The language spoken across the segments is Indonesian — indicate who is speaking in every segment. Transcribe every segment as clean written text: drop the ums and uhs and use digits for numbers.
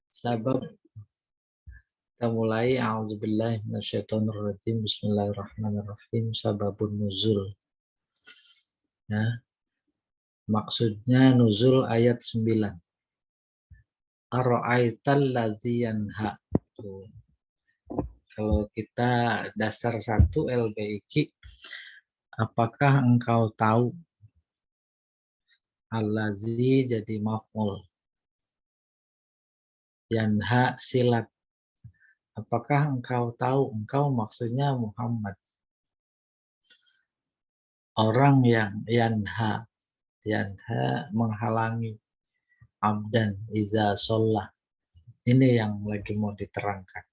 Speaker 1: Sabab kita mulai. A'udzubillahi minasyaitonirrajim. Bismillahirrahmanirrahim. Sababun nuzul. Nah, maksudnya nuzul ayat 9. Ara'aital ladzi yanha. Kalau kita dasar 1 LBIQ, apakah engkau tahu? Al-ladzi jadi maf'ul. Yanha silat. Apakah engkau tahu? Engkau maksudnya Muhammad. Orang yang yanha menghalangi abdan iza sholah. Ini yang lagi mau diterangkan.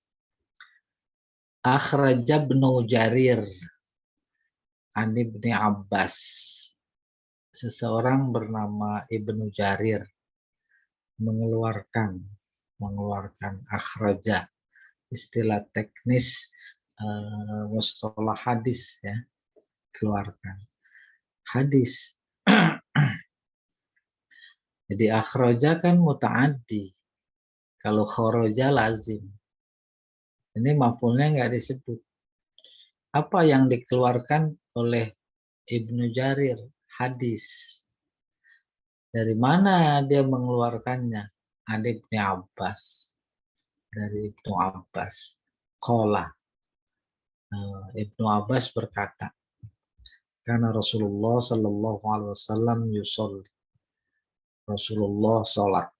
Speaker 1: Akhraja ibnu Jarir an Ibni Abbas. Seseorang bernama Ibnu Jarir mengeluarkan akhraja, istilah teknis mustalah hadis, ya, keluarkan hadis. Jadi akhraja kan muta'addi, kalau kharaja lazim. Ini maf'ulnya nggak disebut. Apa yang dikeluarkan oleh Ibnu Jarir? Hadis. Dari mana dia mengeluarkannya? An Ibni Abbas. Dari Ibnu Abbas. Qala. Ibnu Abbas berkata, karena Rasulullah Sallallahu Alaihi Wasallam yusolli. Rasulullah sholat.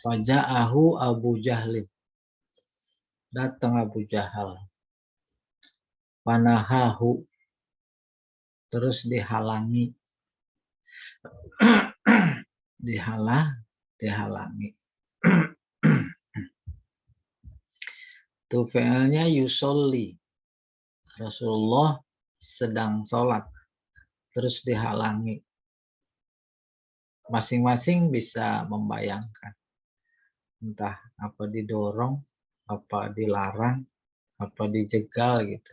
Speaker 1: Faja'ahu Abu Jahlin. Datang Abu Jahal. Panahahu. Terus dihalangi. Dihalangi. Itu fi'ilnya yusolli. Rasulullah sedang sholat. Terus dihalangi. Masing-masing bisa membayangkan. Entah apa didorong, apa dilarang, apa dijegal gitu.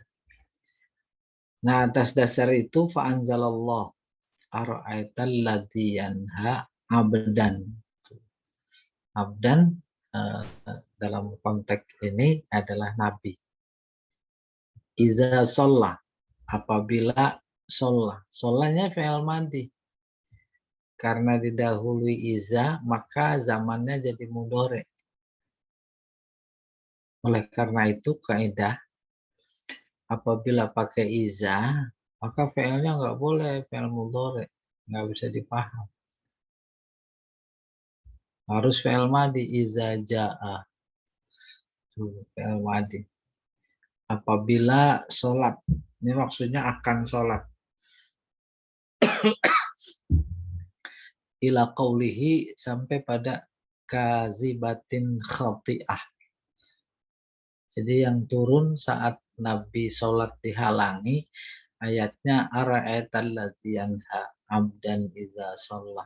Speaker 1: Nah, atas dasar itu fa'anzalallah ara'aital ladzi yanha abdan. Abdan dalam konteks ini adalah nabi. Iza sholla, apabila sholla. Shollanya fi'il madhi. Karena didahului iza, maka zamannya jadi mudhari. Oleh karena itu kaidah, apabila pakai iza, maka fi'ilnya nggak boleh fi'il mudhari, nggak bisa dipaham. Harus fi'il madhi, iza ja'a. Tuh, fi'il madhi. Apabila sholat, ini maksudnya akan sholat. Ila qawlihi, sampai pada kazibatin khati'ah. Jadi yang turun saat Nabi sholat dihalangi, ayatnya ara'aital ladzi yanha abdan iza sholah.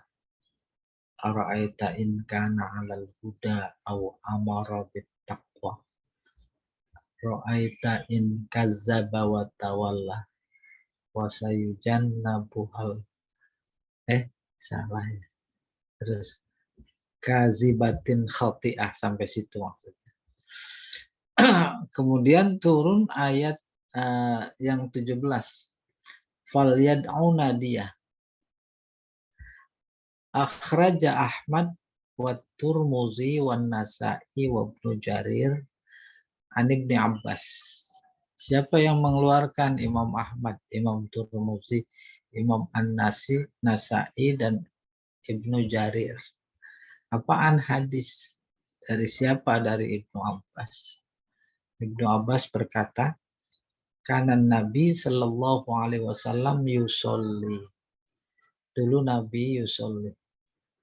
Speaker 1: Ara'aita in kana 'alal huda aw amara bit taqwa. Ra'aita in kazzaba wa tawalla. Wa sayujannabuhal. Salah ya. Terus kazibatin khati'ah, sampai situ maksudnya. Kemudian turun ayat yang 17. Fal yad'u nadiyah. Akhraja Ahmad wa Turmuzi wa Nasa'i wa Ibnu Jarir an Ibni Abbas. Siapa yang mengeluarkan? Imam Ahmad, Imam Turmuzi, Imam An-Nasa'i dan Ibnu Jarir. Apaan hadis? Dari siapa? Dari Ibnu Abbas. Ibnu Abbas berkata, kanan Nabi Sallallahu Alaihi Wasallam yusolli. Dulu Nabi yusolli,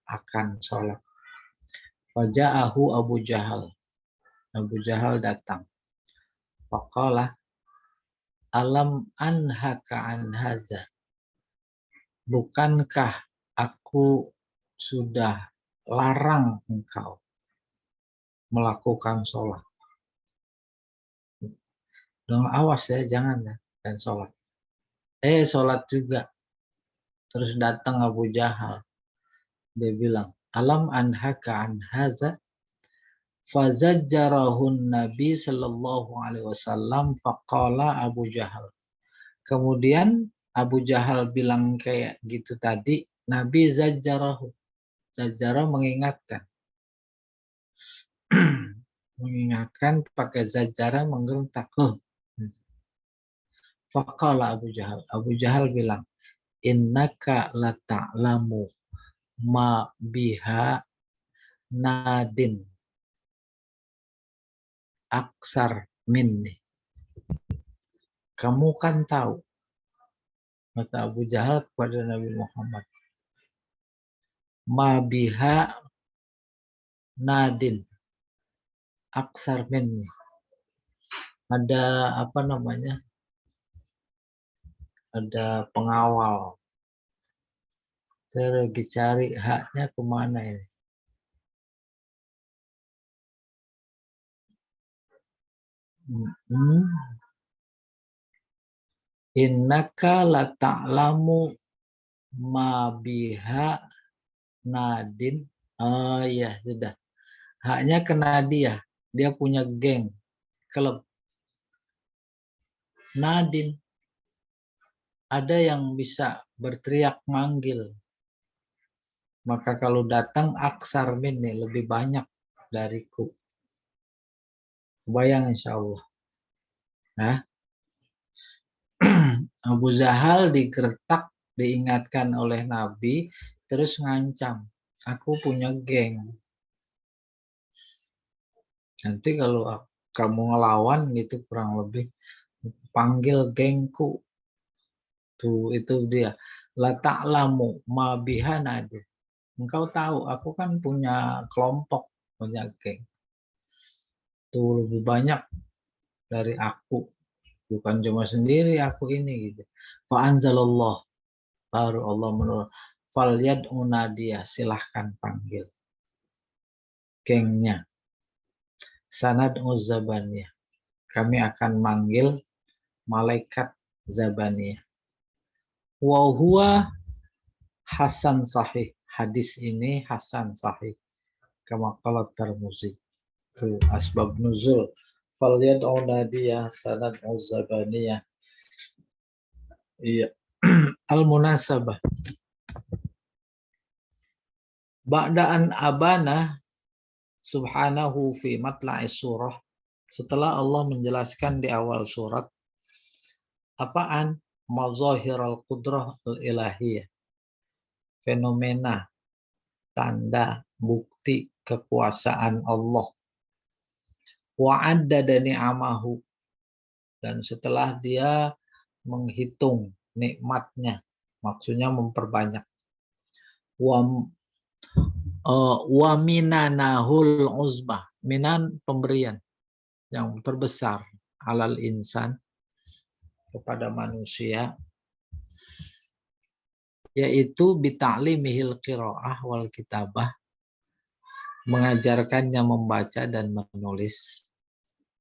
Speaker 1: akan sholat. Faja'ahu Abu Jahal. Abu Jahal datang. Faqala, alam anhaka an haza. Bukankah aku sudah larang engkau melakukan sholat? Dong, awas ya, jangan ya, dan sholat. Sholat juga. Terus datang Abu Jahal. Dia bilang, alam anhaka an haza. Fazajjarahun Nabi sallallahu alaihi wasallam faqala Abu Jahal. Kemudian Abu Jahal bilang kayak gitu tadi, Nabi zajjarahu. Zajjara mengingatkan. Mengingatkan pakai zajjara menggerentak. Faqala Abu Jahal. Abu Jahal bilang, innaka lata'lamu ma biha nadin aksar minni. Kamu kan tahu, kata Abu Jahal kepada Nabi Muhammad, ma biha nadin aksar minni. Ada apa namanya? Ada pengawal. Saya lagi cari haknya kemana ini. Innaka lata'lamu ma biha nadin. Oh iya, sudah. Haknya ke Nadia. Dia punya geng, klub. Nadin. Ada yang bisa berteriak manggil. Maka kalau datang aksar minni, lebih banyak dariku. Bayang insya Allah. Nah, Abu Jahal digertak, diingatkan oleh Nabi, terus ngancam. Aku punya geng. Nanti kalau kamu ngelawan gitu kurang lebih, panggil gengku. Tuh itu dia. La ta'lamu ma biha nadin. Engkau tahu, aku kan punya kelompok, punya geng. Tuh lebih banyak dari aku. Bukan cuma sendiri aku ini gitu. Fa anzalallah, baru Allah menurun. Fal yad'u nadia, silahkan panggil gengnya. Sanad'u zabaniyah. Kami akan manggil malaikat zabaniyah. Wa huwa hasan sahih. Hadis ini hasan sahih. Kama qala Tirmizi. Itu asbab nuzul. Fal yad'u nadia sanad'u zabaniyah. Iya. Al-munasabah. Ba'daan abana subhanahu fi matla'is surah. Setelah Allah menjelaskan di awal surat apaan? Mazahiral qudrah al-ilahiyah. Fenomena, tanda, bukti kekuasaan Allah. Wa'addada ni'amahu. Dan setelah dia menghitung nikmatnya, maksudnya memperbanyak. Wa minanahul uzbah. Minan pemberian yang terbesar alal insan kepada manusia, yaitu bita'limihil qiraah wal kitabah, mengajarkannya membaca dan menulis,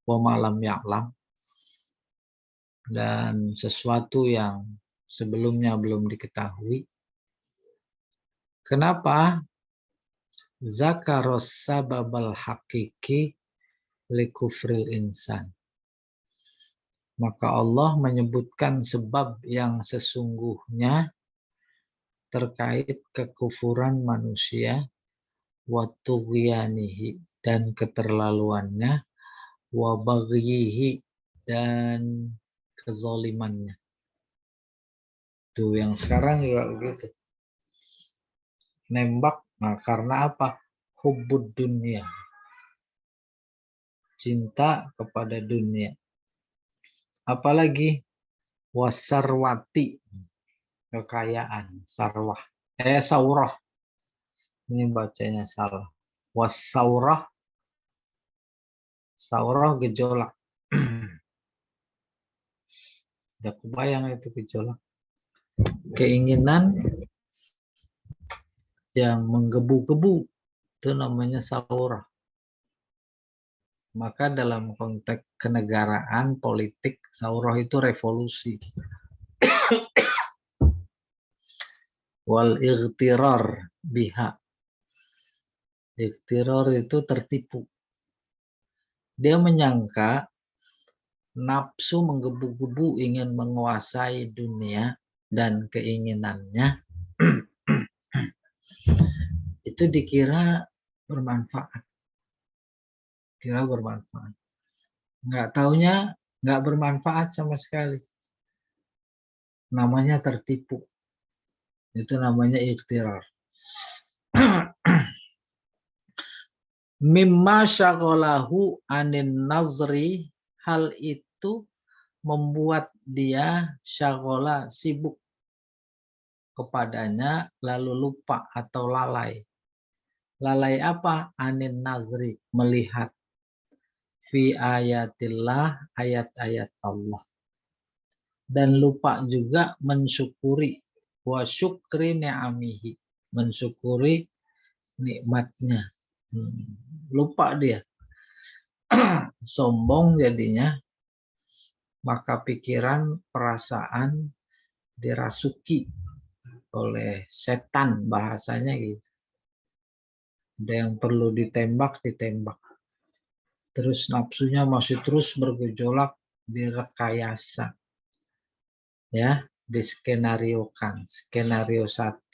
Speaker 1: wa malam ya'lam, dan sesuatu yang sebelumnya belum diketahui. Kenapa? Zakaros sababal hakiki likufril insan. Maka Allah menyebutkan sebab yang sesungguhnya terkait kekufuran manusia, wa tughyanihi, dan keterlaluannya, wa baghyihi, dan kezalimannya. Tuh yang sekarang juga begitu. Nembak, nah karena apa? Hubbud dunia. Cinta kepada dunia. Apalagi wasarwati, kekayaan, sarwah. Saurah. Ini bacanya salah. Wasaurah, saurah gejolak. Udah kebayang itu gejolak. Keinginan yang menggebu-gebu, itu namanya saurah. Maka dalam konteks kenegaraan politik, saurah itu revolusi. Wal ightirar biha. Ightirar itu tertipu. Dia menyangka nafsu menggebu-gebu ingin menguasai dunia dan keinginannya itu dikira bermanfaat. Kira bermanfaat. Nggak taunya nggak bermanfaat sama sekali. Namanya tertipu. Itu namanya ikhtirar. Mimma syaghalahu anin nazri, hal itu membuat dia syaghala, sibuk kepadanya, lalu lupa atau lalai. Lalai apa? Anin nazri, melihat. Fi ayatillah, ayat-ayat Allah. Dan lupa juga mensyukuri. Wa syukri ni'amihi, mensyukuri nikmatnya. Lupa dia. Sombong jadinya, maka pikiran, perasaan dirasuki oleh setan, bahasanya gitu. Ada yang perlu ditembak, ditembak. Terus nafsunya masih terus bergejolak, direkayasa. Ya, diskenariokan. Skenario 1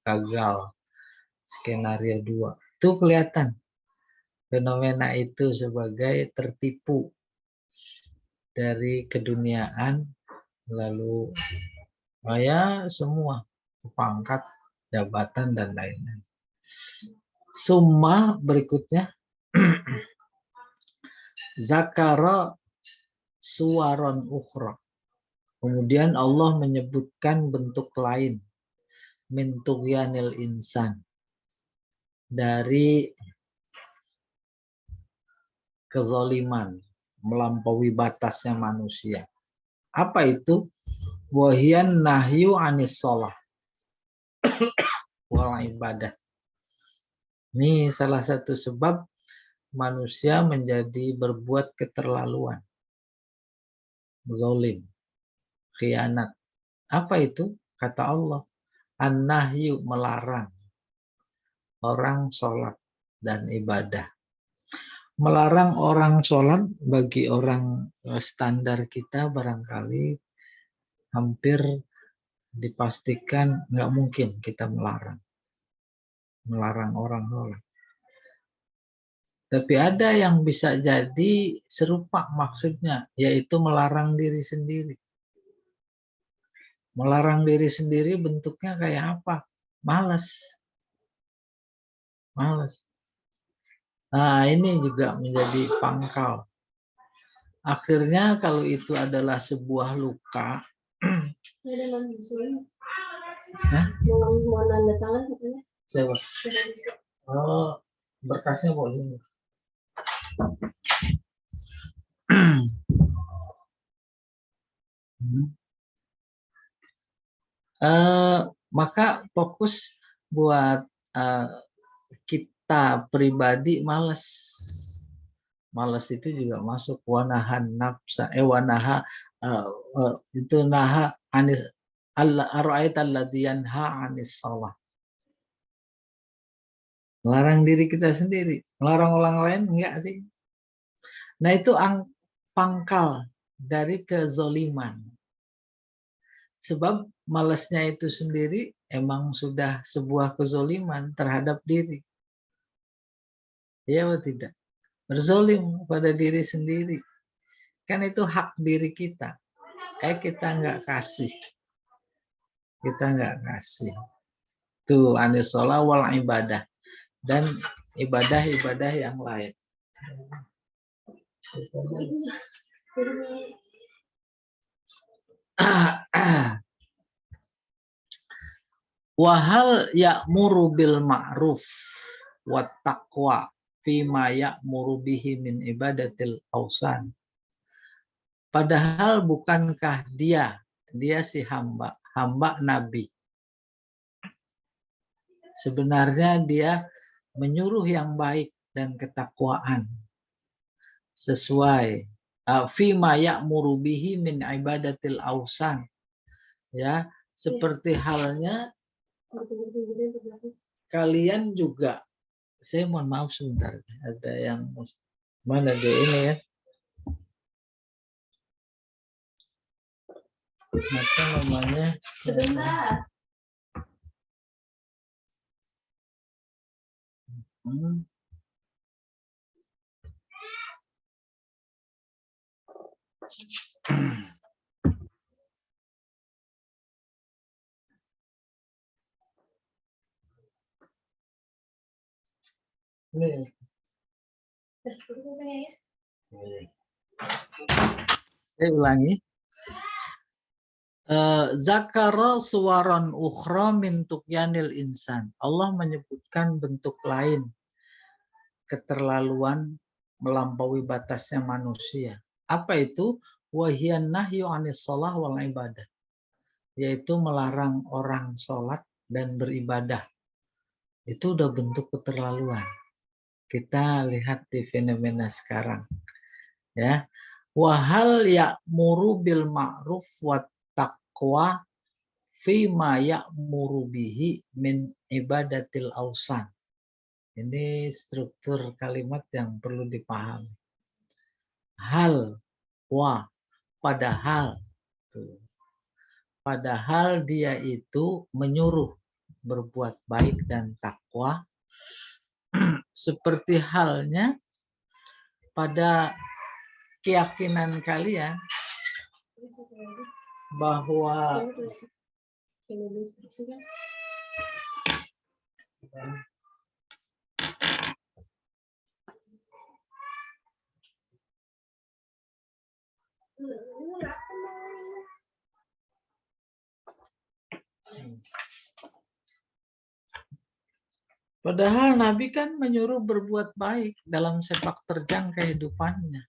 Speaker 1: gagal. Skenario 2. Itu kelihatan. Fenomena itu sebagai tertipu dari keduniaan, lalu semua pangkat, jabatan, dan lain-lain. Summa berikutnya zakara suwaron ukhra. Kemudian Allah menyebutkan bentuk lain min tughyanil insan, dari kezaliman, melampaui batasnya manusia. Apa itu? Wahiyan nahyu anis sholah wal ibadah. Ini salah satu sebab manusia menjadi berbuat keterlaluan, zalim, khianat. Apa itu? Kata Allah, an-nahyu, melarang orang sholat dan ibadah. Melarang orang sholat bagi orang standar kita barangkali hampir dipastikan nggak mungkin kita melarang orang sholat. Tapi ada yang bisa jadi serupa maksudnya, yaitu melarang diri sendiri. Melarang diri sendiri bentuknya kayak apa? Malas. Nah, ini juga menjadi pangkal. Akhirnya kalau itu adalah sebuah luka, oh, berkasnya boleh. Maka fokus buat kita pribadi malas. Malas itu juga masuk wanahan nafsa, wanaha itu naha anis ar-ra'aita alladzi yanha anis shalah. Melarang diri kita sendiri, melarang orang lain enggak sih? Nah, itu pangkal dari kezoliman. Sebab malasnya itu sendiri emang sudah sebuah kezoliman terhadap diri. Ya atau tidak? Berzolim pada diri sendiri. Kan itu hak diri kita. Kita nggak kasih. Itu anis sholah wal ibadah. Dan ibadah-ibadah yang lain. Wahal ya'muru bil ma'ruf wa taqwa fima ya'muru bihi min ibadatil awsan. Padahal bukankah dia si hamba Nabi. Sebenarnya dia menyuruh yang baik dan ketakwaan. Sesuai fima ya'muru bihi min ibadatil awsan. Ya, seperti halnya kalian juga. Saya mohon maaf sebentar, ada yang Mana dia ini ya? Apa namanya? Hmm. Ini. Saya ulangi. Zakara suwaron ukhra min tuqyanil insan. Allah menyebutkan bentuk lain keterlaluan melampaui batasnya manusia. Apa itu? Wahiyan nahyu anis shalah wal ibadah. Yaitu melarang orang sholat dan beribadah. Itu udah bentuk keterlaluan. Kita lihat di fenomena sekarang. Ya. Wahal ya'muru bil ma'ruf wat taqwa fima ya'muru bihi min ibadatil ausan. Ini struktur kalimat yang perlu dipahami. Hal, wa, padahal. Padahal dia itu menyuruh berbuat baik dan takwa. Seperti halnya pada keyakinan kalian bahwa padahal Nabi kan menyuruh berbuat baik dalam sepak terjang kehidupannya.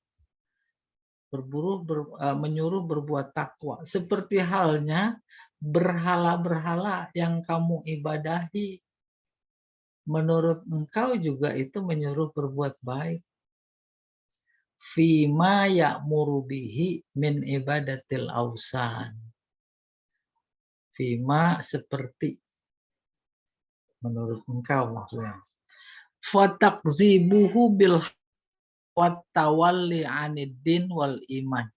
Speaker 1: Menyuruh berbuat takwa. Seperti halnya berhala-berhala yang kamu ibadahi. Menurut engkau juga itu menyuruh berbuat baik. Fima ya'muru bihi min ibadatil ausan. Fima seperti. Menurut engkau maksudnya. Fatakzibuhu bil wattawalli aniddin wal iman.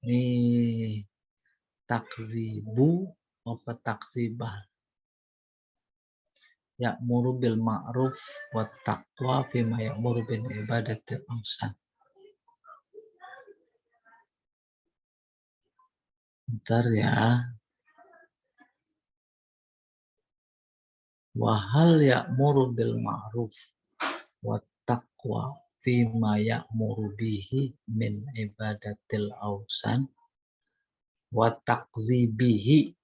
Speaker 1: Ini takzibu apa takzibah? Ya'muru bil ma'ruf wat taqwa fima ya'muru bil ibadatil ausan. Bentar ya. Wahal ya'muru bil ma'ruf wat taqwa fima ya'muru bihi min ibadatil ausan wa takzibihi,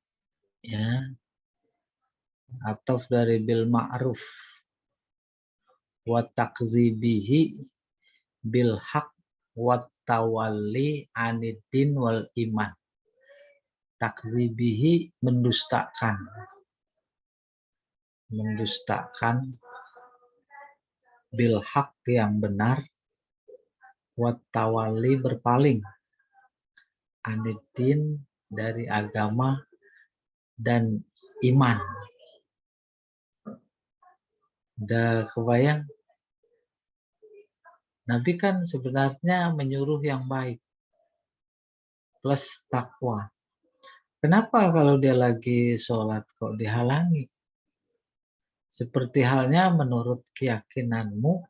Speaker 1: ya, atau dari bil ma'ruf wa takzibihi bil haq wa tawalli aniddin wal iman. Takzibihi mendustakan bil haq yang benar, wa tawalli berpaling aniddin dari agama dan iman. Udah kebayang? Nabi kan sebenarnya menyuruh yang baik plus takwa. Kenapa kalau dia lagi sholat kok dihalangi? Seperti halnya menurut keyakinanmu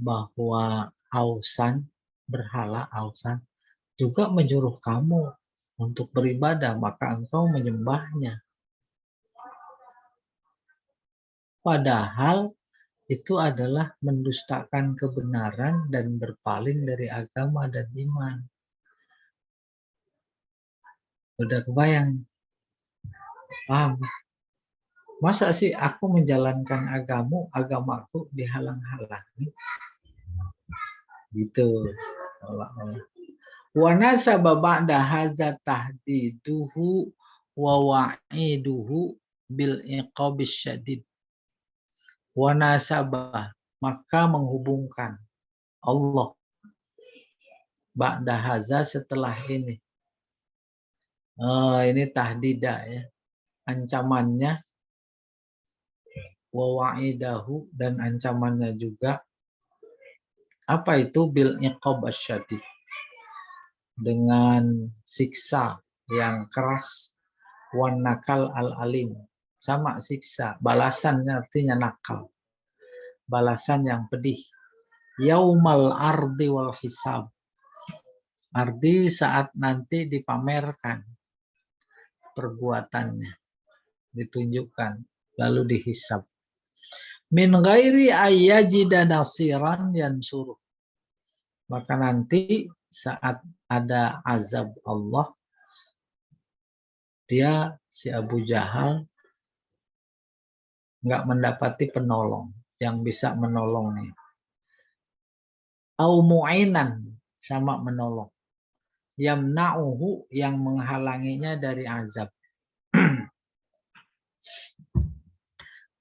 Speaker 1: bahwa ausan, berhala ausan, juga menyuruh kamu untuk beribadah, maka engkau menyembahnya. Padahal itu adalah mendustakan kebenaran dan berpaling dari agama dan iman. Udah kebayang? Paham? Masa sih aku menjalankan agamaku dihalang-halangi? Gitu. Wa nasaba ba'da hadza tahdiduhu wa wa'iduhu bil iqabis syadid. Wa nasaba, maka menghubungkan Allah ba'da hadza setelah ini. Ini tahdidah ya. Ancamannya wa wa'idahu, dan ancamannya juga. Apa itu? Bil iqab asyadid, dengan siksa yang keras, wan nakal al alim, sama siksa, balasannya artinya nakal, balasan yang pedih. Yaumal ardi wal hisab, arti saat nanti dipamerkan perbuatannya, ditunjukkan lalu dihisab. Min ghairi ayyajida nasiran yansuruh, maka nanti saat ada azab Allah, dia si Abu Jahal nggak mendapati penolong yang bisa menolongnya. Au mu'inan, sama menolong. Yamna'uhu, yang menghalanginya dari azab.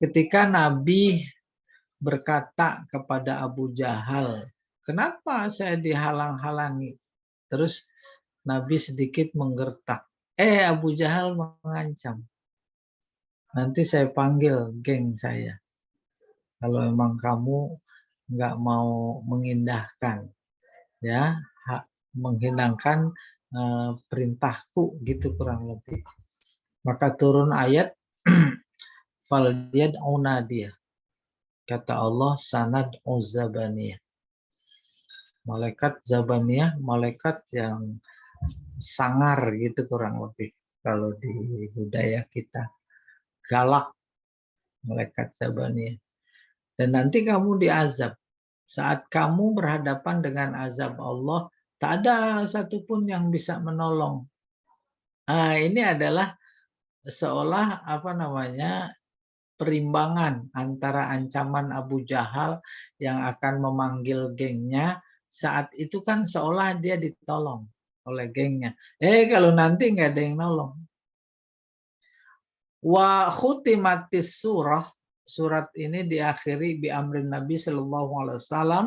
Speaker 1: Ketika Nabi berkata kepada Abu Jahal, kenapa saya dihalang-halangi? Terus Nabi sedikit menggertak. Abu Jahal mengancam, nanti saya panggil geng saya. Kalau memang kamu nggak mau mengindahkan, ya, menghilangkan perintahku, gitu kurang lebih. Maka turun ayat falyad'u nadiyah. Kata Allah, sanad zabaniyah. Malaikat zabaniyah, malaikat yang sangar, gitu kurang lebih. Kalau di budaya kita, galak, malaikat zabaniyah. Dan nanti kamu diazab. Saat kamu berhadapan dengan azab Allah, tak ada satupun yang bisa menolong. Ini adalah seolah perimbangan antara ancaman Abu Jahal yang akan memanggil gengnya. Saat itu kan seolah dia ditolong oleh gengnya. Kalau nanti nggak ada yang nolong. Wa khutimatis surah, surat ini diakhiri bi amrin Nabi sallallahu alaihi wasallam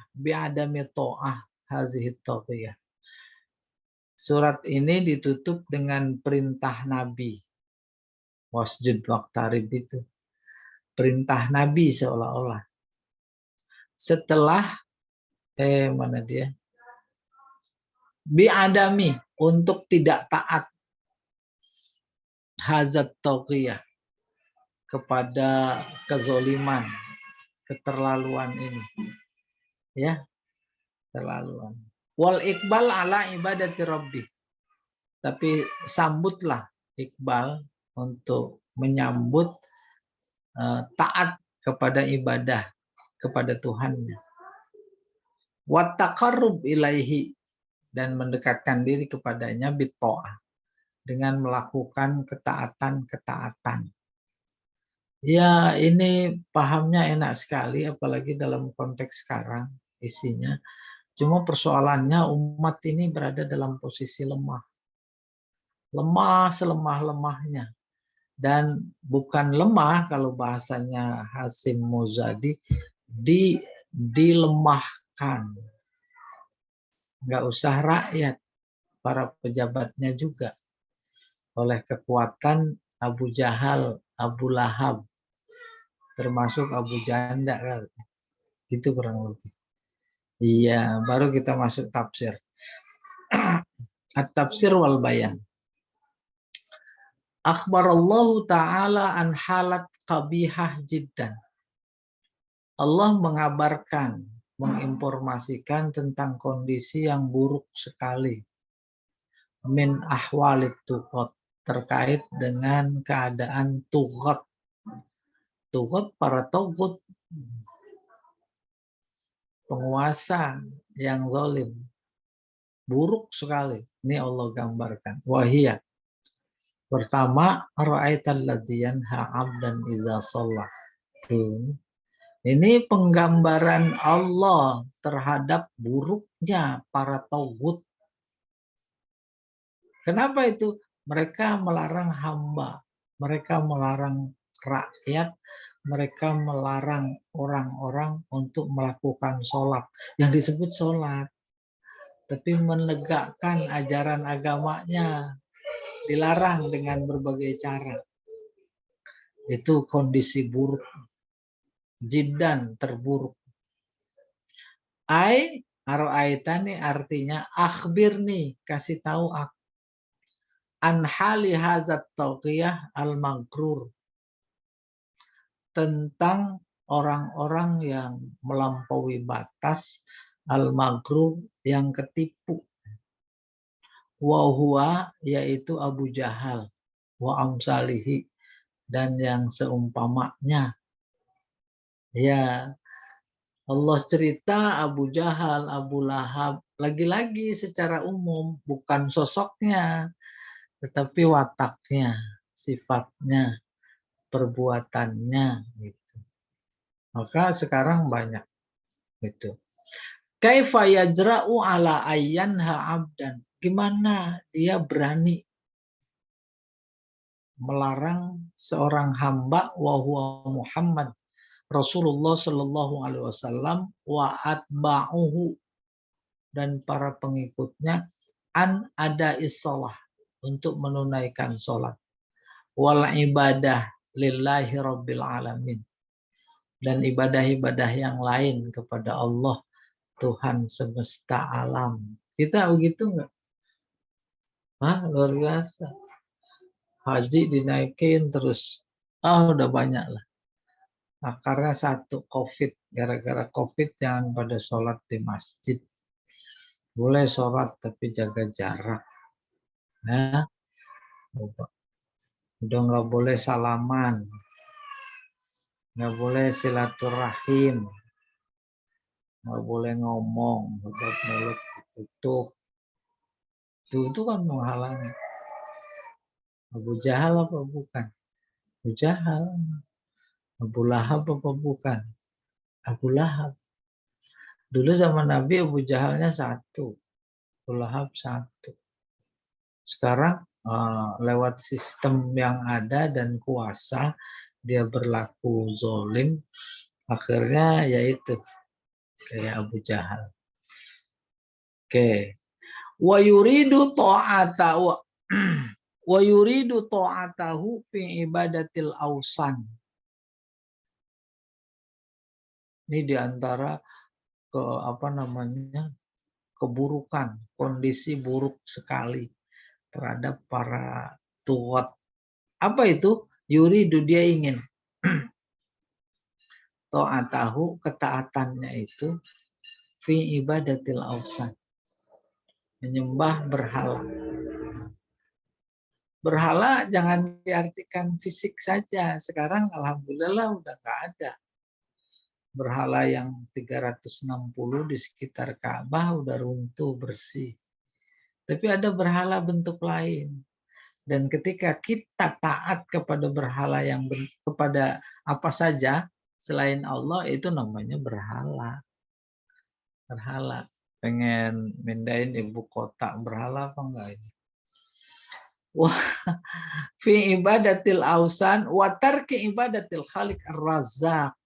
Speaker 1: bi adami ta'ah hazihi taqiyah. Surat ini ditutup dengan perintah Nabi. Wasjud waqtarib itu. Perintah Nabi seolah-olah. Setelah mana dia? Bi adami, untuk tidak taat hazat taqiyah, kepada kezoliman, keterlaluan ini. Ya, terlaluan. Wal iqbal ala ibadati rabbi. Tapi sambutlah iqbal untuk menyambut taat kepada ibadah kepada Tuhannya. Wa taqarrub ilaihi, dan mendekatkan diri kepadanya bitta'ah, dengan melakukan ketaatan-ketaatan. Ya, ini pahamnya enak sekali, apalagi dalam konteks sekarang isinya. Cuma persoalannya umat ini berada dalam posisi lemah. Lemah selemah-lemahnya. Dan bukan lemah, kalau bahasanya Hasim Muzadi, dilemahkan. Nggak usah rakyat, para pejabatnya juga. Oleh kekuatan Abu Jahal, Abu Lahab, termasuk Abu Janda, kan? Gitu kurang lebih. Iya, baru kita masuk tafsir. At-tafsir wal bayan. Akhbarallahu ta'ala an halat qabihah jiddan. Allah mengabarkan, menginformasikan tentang kondisi yang buruk sekali. Min ahwalit tuqat, terkait dengan keadaan tuqat. Tuqat para togut, penguasa yang zalim. Buruk sekali. Ini Allah gambarkan. Wahiyah. Pertama, ra'aital ladzi yanha 'abdan idza shalla. Ini penggambaran Allah terhadap buruknya para tauhid. Kenapa itu? Mereka melarang hamba, mereka melarang rakyat, mereka melarang orang-orang untuk melakukan sholat. Yang disebut sholat, tapi menegakkan ajaran agamanya dilarang dengan berbagai cara. Itu kondisi buruk, jiddan, terburuk. Ai aro'aitani artinya akhbirni, kasih tahu aku. An hali hazat tauqiyah al-maghrur, tentang orang-orang yang melampaui batas, al-maghrur, yang ketipu. Wa huwa, yaitu Abu Jahal, wa amsalihi, dan yang seumpamanya. Ya, Allah cerita Abu Jahal, Abu Lahab, lagi-lagi secara umum, bukan sosoknya, tetapi wataknya, sifatnya, perbuatannya, gitu. Maka sekarang banyak gitu. Kaifa yajra'u ala ayyanha abdan? Gimana dia berani melarang seorang hamba, wa huwa Muhammad Rasulullah Shallallahu Alaihi Wasallam, wa atba'uhu, dan para pengikutnya, an ada isolah, untuk menunaikan sholat, wal ibadah lillahi rabbil alamin, dan ibadah-ibadah yang lain kepada Allah, Tuhan semesta alam. Kita begitu enggak? Luar biasa. Haji dinaikin terus. Udah banyak lah. Akarnya satu, COVID. Gara-gara COVID jangan pada sholat di masjid. Boleh sholat tapi jaga jarak. Ya. Udah nggak boleh salaman. Nggak boleh silaturahim. Nggak boleh ngomong. Mulut ditutup. Itu kan menghalangi. Abu Jahal apa bukan? Abu Jahal. Abu Lahab apa bukan? Abu Lahab. Dulu zaman Nabi Abu Jahalnya satu. Abu Lahab satu. Sekarang lewat sistem yang ada dan kuasa, dia berlaku zolim. Akhirnya yaitu kayak Abu Jahal. Oke. Wa yuridu ta'atahu wa yuridu ta'atahu fi ibadatil ausan. Ini diantara keburukan, kondisi buruk sekali terhadap para tuwat. Apa itu? Yuridu, dia ingin. Ta'atahu, ketaatannya itu, fi ibadatil ausan, menyembah berhala. Berhala jangan diartikan fisik saja. Sekarang alhamdulillah udah nggak ada. Berhala yang 360 di sekitar Ka'bah udah runtuh bersih. Tapi ada berhala bentuk lain. Dan ketika kita taat kepada berhala kepada apa saja selain Allah, itu namanya berhala. Berhala. Pengen mindahin ibu kota, berhala apa enggak ini? Wah, fi ibadatil ausan wa tarki ibadatil khaliq ar-razzaq,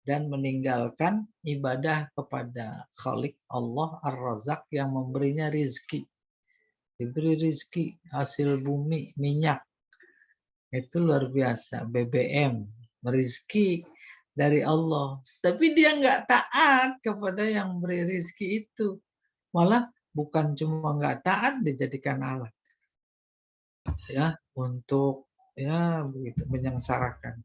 Speaker 1: dan meninggalkan ibadah kepada Khalik Allah Ar-Razzaq yang memberinya rizki. Diberi rizki, hasil bumi, minyak. Itu luar biasa. BBM, rizki dari Allah. Tapi dia nggak taat kepada yang beri rizki itu. Malah bukan cuma nggak taat, dijadikan alat. Ya, untuk begitu menyengsarakan.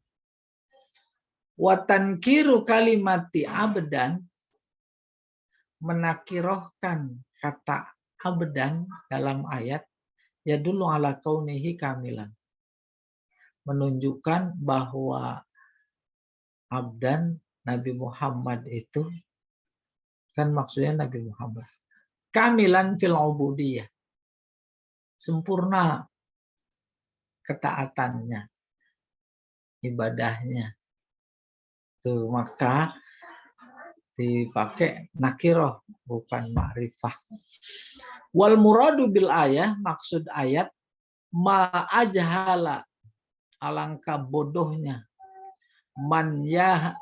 Speaker 1: Watankiru kalimati abdan, menakirohkan kata abdan dalam ayat, ya dulu ala kaunihi kamilan, menunjukkan bahwa abdan Nabi Muhammad itu kan maksudnya Nabi Muhammad kamilan fil ubudiyah, sempurna ketaatannya, ibadahnya. Tuh, maka dipakai nakiroh bukan ma'rifah. Wal muradu bil ayah, maksud ayat, ma ajhala, alangkah bodohnya, man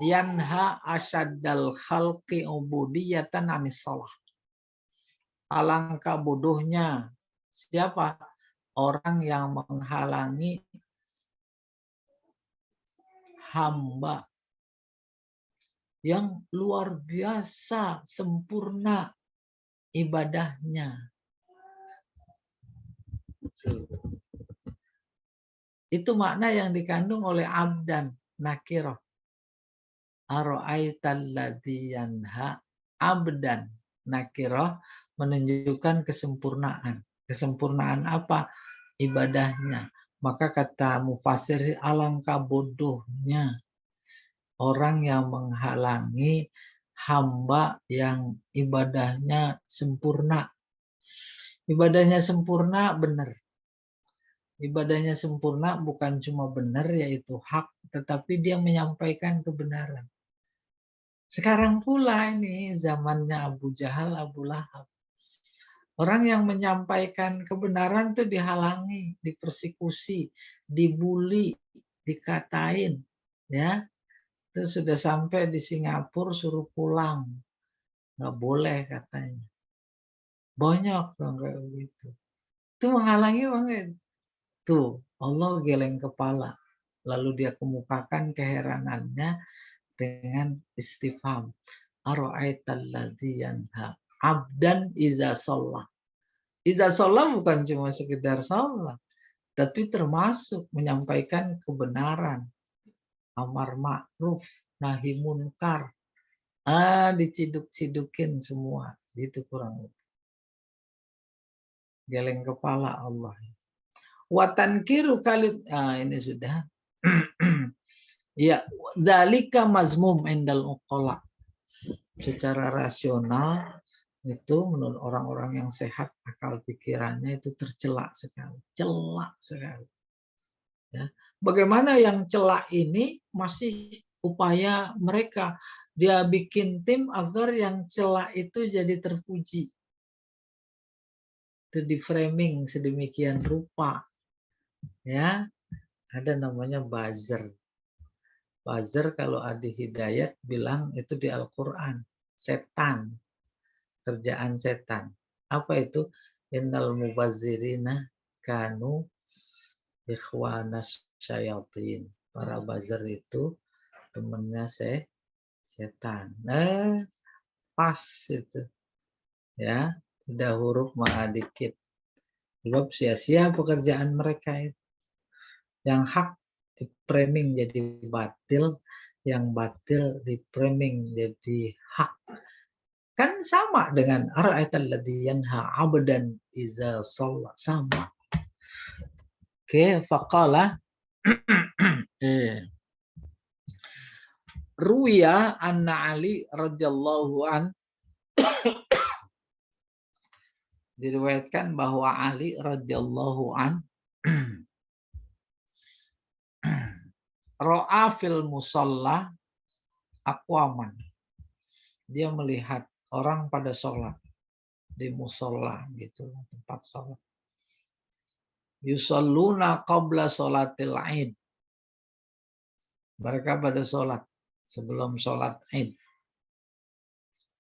Speaker 1: yanha asyaddal khalqi ubudiyatan anis shalah. Alangkah bodohnya siapa? Orang yang menghalangi hamba yang luar biasa sempurna ibadahnya. Itu makna yang dikandung oleh abdan nakirah. Ara'aital ladzi yanha abdan nakirah menunjukkan kesempurnaan. Kesempurnaan apa? Ibadahnya. Maka kata mufasir, alangkah bodohnya orang yang menghalangi hamba yang ibadahnya sempurna. Ibadahnya sempurna benar. Ibadahnya sempurna bukan cuma benar yaitu hak, tetapi dia menyampaikan kebenaran. Sekarang pula ini zamannya Abu Jahal, Abu Lahab. Orang yang menyampaikan kebenaran itu dihalangi, dipersekusi, dibully, dikatain, ya. Terus sudah sampai di Singapura suruh pulang, nggak boleh katanya. Banyak yang kayak gitu. Itu menghalangi banget. Tuh, Allah geleng kepala. Lalu dia kemukakan keheranannya dengan istifham. Ara'aital ladzi yanha abdan iza sholat. Iza sholat bukan cuma sekedar sholat, tapi termasuk menyampaikan kebenaran, amar ma'ruf, nahi munkar. Diciduk-cidukin semua. Gitu kurang lebih. Geleng kepala Allah. Watan kiru kali, ini sudah. Ya, zalika mazmum indal uqala. Secara rasional itu menurut orang-orang yang sehat akal pikirannya itu tercela sekali, celak sekali. Ya. Bagaimana yang celak ini masih upaya mereka, dia bikin tim agar yang celak itu jadi terpuji. Itu di framing sedemikian rupa. Ya, ada namanya buzzer. Buzzer kalau Adi Hidayat bilang itu di Al-Quran. Setan. Kerjaan setan. Apa itu? Innal mubazzirina kanu ikhwanas syayatin. Para buzzer itu temennya setan. Pas itu. Ya, udah huruf malah dikit. Sebab sia-sia pekerjaan mereka itu. Yang hak di framing jadi batil, yang batil di framing jadi hak. Kan sama dengan ara'aital ladzi yanha 'abdan iza shalla, sama. Oke, faqala ruwiya anna Ali radhiyallahu an, diriwayatkan bahwa Ali radhiyallahu an ro'a fil musalla aqwaman. Dia melihat orang pada sholat di musola gitu, tempat sholat. Yusalluna qabla sholatil Id. Mereka pada sholat sebelum sholat Id.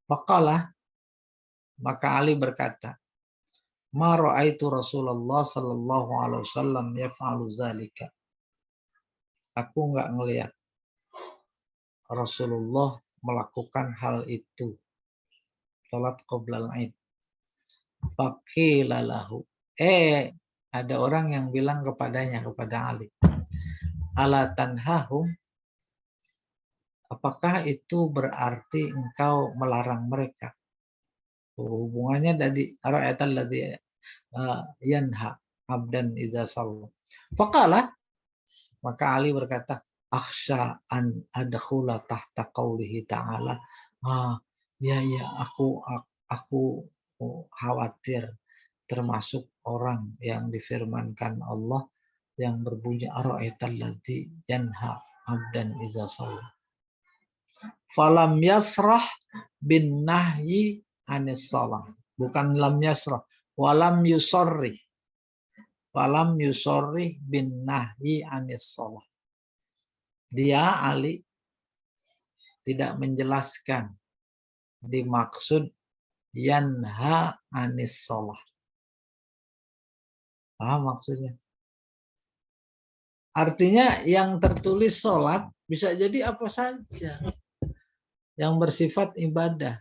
Speaker 1: Faqala, maka Ali berkata, ma ra'aitu Rasulullah sallallahu alaihi wasallam yaf'alu zalika. Aku enggak ngelihat Rasulullah melakukan hal itu. Sholat qoblal Id. Faqila lahu. Ada orang yang bilang kepadanya, kepada Ali. Ala tanhahum, apakah itu berarti engkau melarang mereka? Hubungannya dari ara'aital ladzi yanha abdan idza shalla. Faqala, maka Ali berkata, akhsha an adkhula tahta qaulihi ta'ala. Ya, aku khawatir termasuk orang yang difirmankan Allah yang berbunyi ara'aital ladzi yanha abdan idza shalla. Falam yasrah bin nahyi anis shalah. Bukan lam yasrah, walam yusorri. Falam yusorri bin nahyi anis shalah. Dia Ali tidak menjelaskan dimaksud yanha anis shalah. Paham maksudnya? Artinya yang tertulis sholat Bisa jadi apa saja yang bersifat ibadah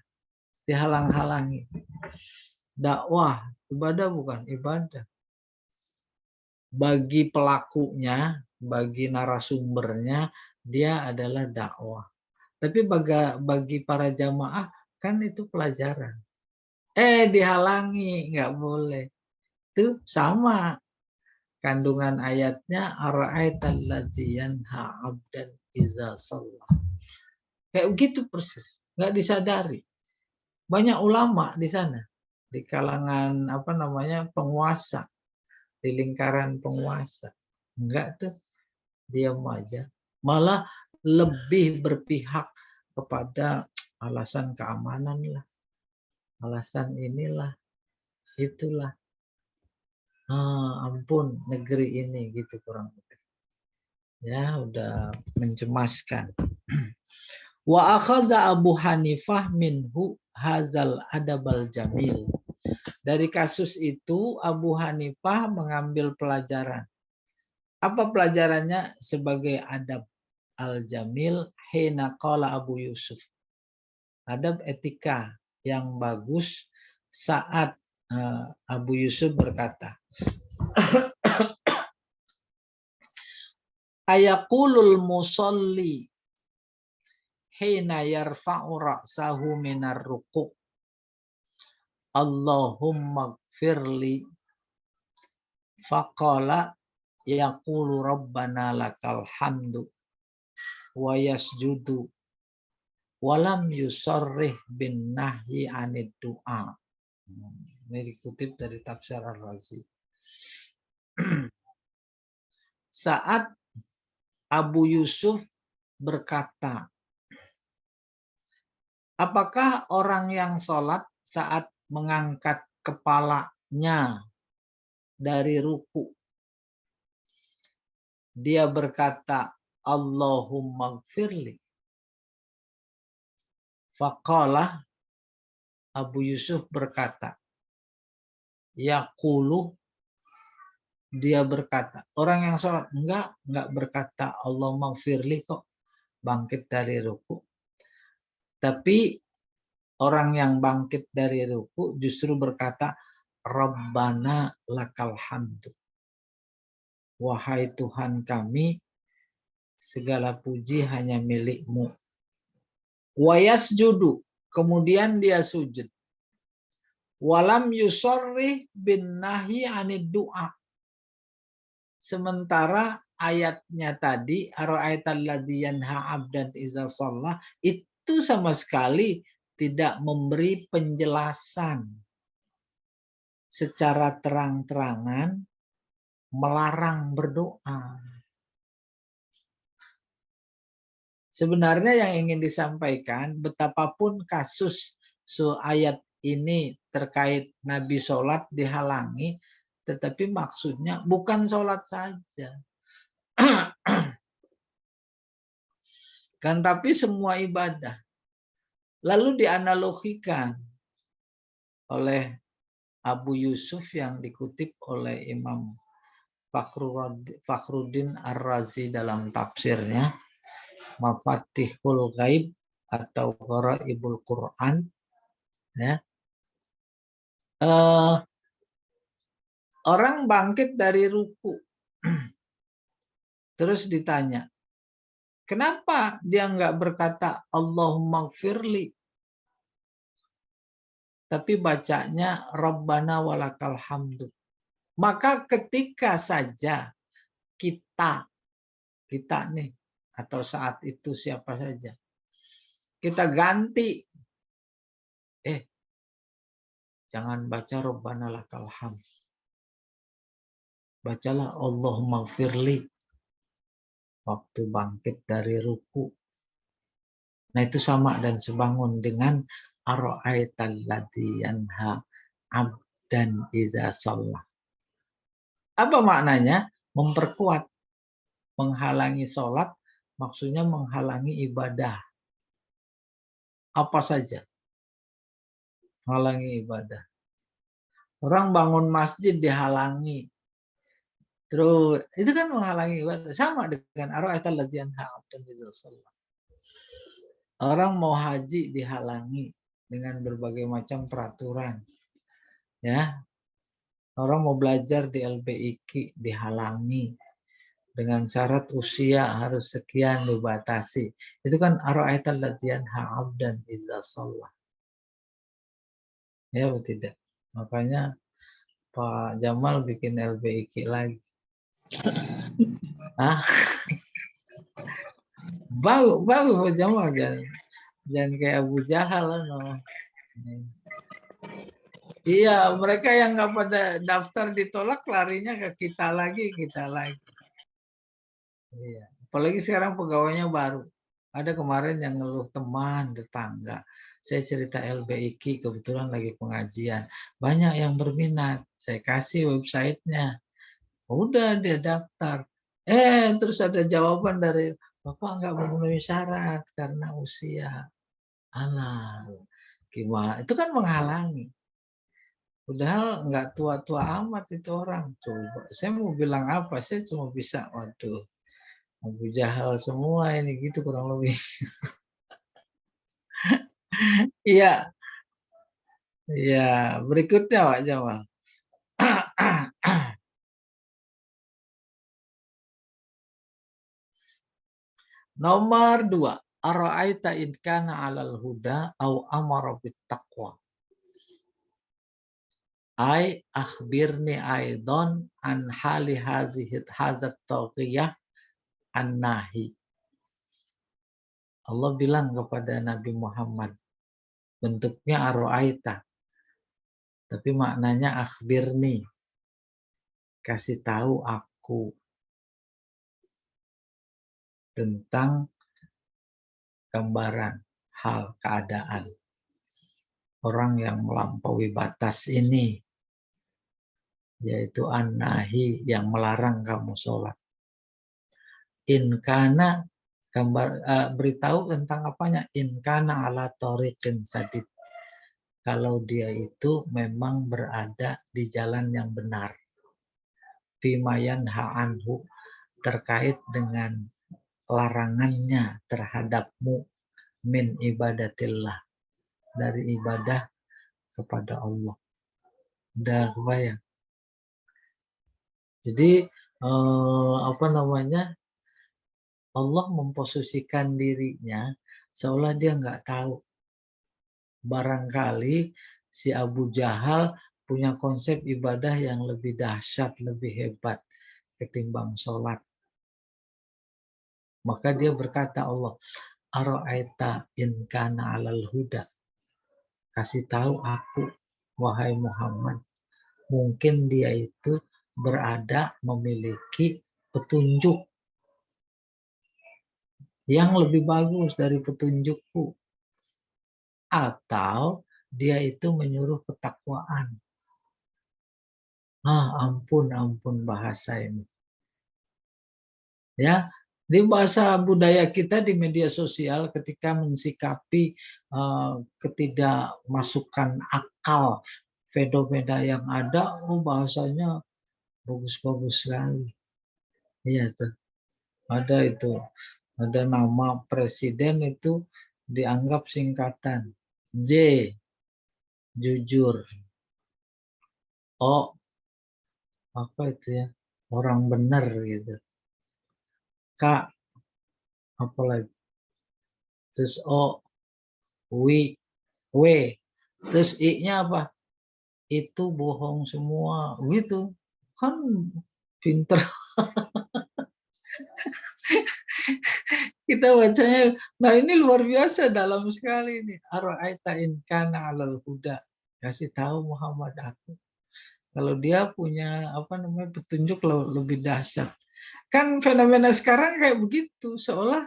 Speaker 1: dihalang-halangi. Dakwah, ibadah bukan ibadah. Bagi pelakunya, bagi narasumbernya, dia adalah dakwah. Tapi bagi para jamaah, kan itu pelajaran. Dihalangi, nggak boleh. Itu sama kandungan ayatnya, ara'aital ladzi yanha 'abdan iza shalla. Kayak begitu persis, nggak disadari. Banyak ulama di sana, di kalangan penguasa, di lingkaran penguasa. Enggak tuh, diam aja. Malah lebih berpihak kepada alasan keamanan lah, alasan inilah, itulah. Ampun negeri ini gitu kurang lebih. Ya, udah mencemaskan. Wa akhadha Abu Hanifah minhu hazal adabal jamil. Dari kasus itu Abu Hanifah mengambil pelajaran. Apa pelajarannya? Sebagai adab al-jamil hina qala Abu Yusuf. Adab etika yang bagus saat Abu Yusuf berkata, ayaqulul musalli hina yarfa'u ra'sahu minar ruku' Allahumma gfirli faqala yaqulu rabbana lakal hamdu wa yasjudu walam yusarrih bin nahyi anid du'a. Ini dikutip dari tafsir Ar-Razi. Saat Abu Yusuf berkata, apakah orang yang sholat saat mengangkat kepalanya dari ruku, dia berkata, Allahumma gfirli. Faqala, Abu Yusuf berkata, yaqulu, dia berkata, orang yang sholat enggak berkata Allahumma gfirli kok, bangkit dari ruku. Tapi orang yang bangkit dari ruku justru berkata, Rabbana lakal hamdu. Wahai Tuhan kami, segala puji hanya milik-Mu. Wa yasjudu, kemudian dia sujud. Walam yusorrih bin nahi anid du'a. Sementara ayatnya tadi, ara'aital ladzi yanha 'abdan iza shalla, itu sama sekali tidak memberi penjelasan secara terang-terangan melarang berdoa. Sebenarnya yang ingin disampaikan, betapapun kasus ayat ini terkait Nabi sholat dihalangi, tetapi maksudnya bukan sholat saja. Kan tapi semua ibadah. Lalu dianalogikan oleh Abu Yusuf yang dikutip oleh Imam Fakhruddin Ar-Razi dalam tafsirnya, Mafatihul Ghaib atau Gharaibul Quran. Ya. Orang bangkit dari ruku. Terus ditanya, kenapa dia nggak berkata Allahumma gfirli, tapi bacanya Rabbana walakal hamdu. Maka ketika saja kita nih, atau saat itu siapa saja, kita ganti, jangan baca Rabbana lakal hamd. Bacalah Allahumma gfirli waktu bangkit dari ruku. Nah itu sama dan sebangun dengan ara'aital ladzi yanha 'abdan idza shalla. Apa maknanya? Memperkuat. Menghalangi sholat, maksudnya menghalangi ibadah. Apa saja. Menghalangi ibadah. Orang bangun masjid dihalangi. Terus itu kan menghalangi ibadah. Sama dengan ara'aital ladzi yanha 'abdan idza shalla. Orang mau haji dihalangi dengan berbagai macam peraturan, ya. Orang mau belajar di LBIQ dihalangi dengan syarat usia harus sekian dibatasi. Itu kan ara'aital ladzi yanha 'abdan idza shalla. Ya atau tidak? Makanya Pak Jamal bikin LBIQ lagi. Ah, bagus, bagus Pak Jamal, jangan kayak Abu Jahal no. Iya, mereka yang nggak pada daftar ditolak larinya ke kita lagi, kita lagi. Iya. Apalagi sekarang pegawainya baru. Ada kemarin yang ngeluh teman, tetangga. Saya cerita LBIQ, kebetulan lagi pengajian. Banyak yang berminat. Saya kasih websitenya. Udah dia daftar. Terus ada jawaban dari, Bapak nggak memenuhi syarat karena usia. Alah, gimana? Itu kan menghalangi. Padahal nggak tua-tua amat itu orang. Coba, saya mau bilang apa? Saya cuma bisa, waduh, Abu Jahal semua ini gitu kurang lebih. Iya, iya. Berikutnya Pak Jamal. Nomor 2. Ara'aita in kana 'alal huda au amara bit taqwa. Ai akhbirni aidan an hali hazihi hazat taqiyah an-nahi. Allah bilang kepada Nabi Muhammad, bentuknya ara'aita, tapi maknanya akhbirni, kasih tahu aku tentang gambaran hal keadaan orang yang melampaui batas ini, yaitu an-nahi yang melarang kamu sholat. In kana beritahu tentang apanya? In kana ala thoriqin sadid. Kalau dia itu memang berada di jalan yang benar. Fimayan ha'anhu, terkait dengan larangannya terhadapmu min ibadatillah, dari ibadah kepada Allah. Udah kebayang? Jadi Allah memposisikan dirinya seolah dia nggak tahu. Barangkali si Abu Jahal punya konsep ibadah yang lebih dahsyat, lebih hebat ketimbang sholat. Maka dia berkata Allah, Ara'aita in kana 'alal huda. Kasih tahu aku, wahai Muhammad. Mungkin dia itu berada memiliki petunjuk yang lebih bagus dari petunjukku. Atau dia itu menyuruh ketakwaan. Ampun bahasa ini. Ya, di bahasa budaya kita di media sosial ketika mensikapi ketidakmasukan akal fenomena yang ada, bahasanya bagus-bagus sekali. Iya tuh. Ada nama presiden itu dianggap singkatan. J, jujur. O, apa itu ya? Orang benar gitu. K, apa lagi? Terus O, W, terus I-nya apa? Itu bohong semua, gitu. Kan pinter. Kita bacanya, nah ini luar biasa, dalam sekali ini. Ara'aita in kana 'alal huda. Kasih tahu Muhammad aku. Kalau dia punya petunjuk lebih dahsyat. Kan fenomena sekarang kayak begitu, seolah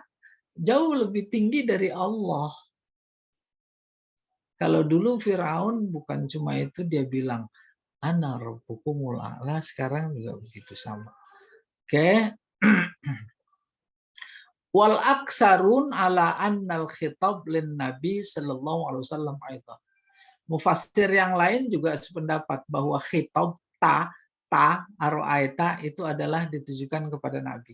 Speaker 1: jauh lebih tinggi dari Allah. Kalau dulu Firaun bukan cuma itu, dia bilang ana rabbukumul a'la, sekarang juga begitu sama. Oke. Wal aksarun ala annal khitab lin Nabi sallallahu alaihi wasallam aidan. Mufassir yang lain juga sependapat bahwa khitab ta aro'aita itu adalah ditujukan kepada Nabi.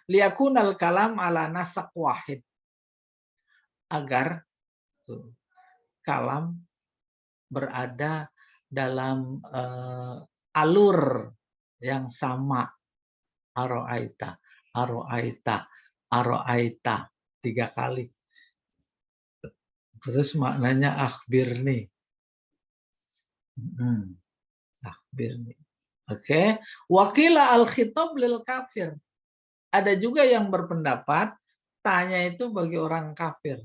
Speaker 1: Liyakunal kalam ala nasak wahid. Agar tuh, kalam berada dalam alur yang sama. Aro'aita, aro'aita, aro'aita 3 kali. Terus maknanya akhbirni. Akhbirni. Oke. Wakila al-khitab lil kafir. Ada juga yang berpendapat tanya itu bagi orang kafir.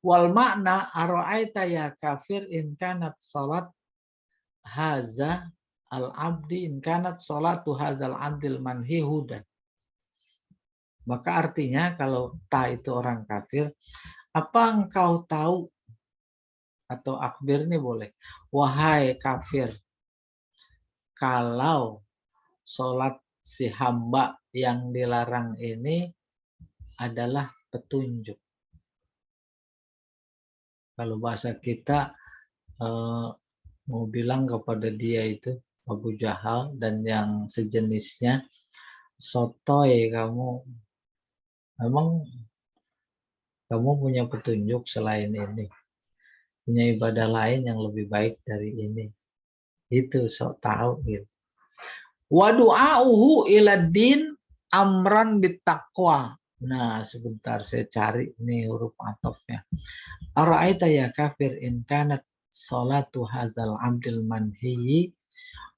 Speaker 1: Wal makna aro'aita ya kafir in kanat salat haza al-abdi in kanat salatu hazal abdil manhi hudan. Maka artinya kalau ta itu orang kafir, apa engkau tahu atau akhbir ini boleh. Wahai kafir, kalau sholat si hamba yang dilarang ini adalah petunjuk. Kalau bahasa kita mau bilang kepada dia itu Abu Jahal dan yang sejenisnya, sotoy kamu, memang kamu punya petunjuk selain ini, punya ibadah lain yang lebih baik dari ini. Itu sok tahu gitu. Wa du'auhu ila din amran bittaqwa. Nah, sebentar saya cari nih huruf atofnya. Ara'aita ya kafir in kanat salatu hadzal abdil manhi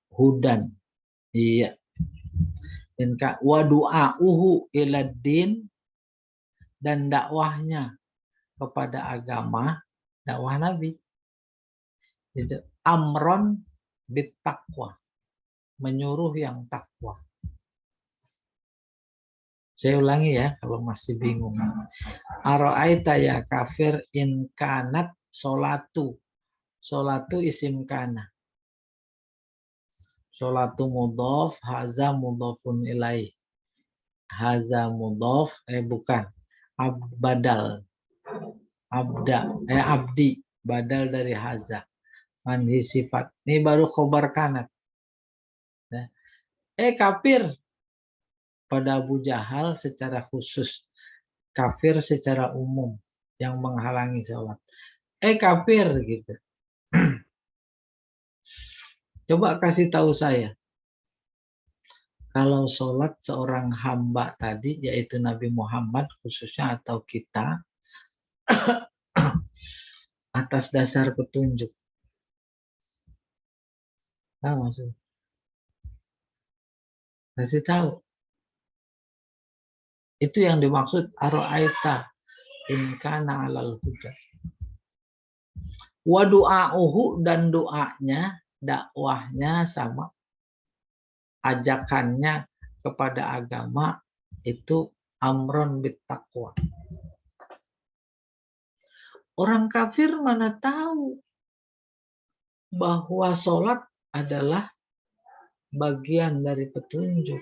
Speaker 1: hudan. Iya. In ka wa du'auhu ila din, dan dakwahnya kepada agama, dakwah Nabi. Itu amron bittaqwa, menyuruh yang takwa. Saya ulangi ya kalau masih bingung. Ara'aita ya kafir in kanat solatu. Solatu isim kana. Solatu mudhof, haza mudhofun ilaih. Haza mudhof, bukan. Badal. Abdi. Badal dari haza. Manhi sifat. Ini baru khobar kanat. Kafir. Pada Abu Jahal secara khusus, kafir secara umum yang menghalangi sholat. Kafir gitu. Coba kasih tahu saya, kalau sholat seorang hamba tadi, yaitu Nabi Muhammad khususnya atau kita, atas dasar petunjuk. Tahu maksudnya? Kasih tahu. Itu yang dimaksud aro'aita in kana alal huda. Wa du'a'uhu, dan doanya, dakwahnya sama. Ajakannya kepada agama itu amron bittaqwa. Orang kafir mana tahu bahwa sholat adalah bagian dari petunjuk.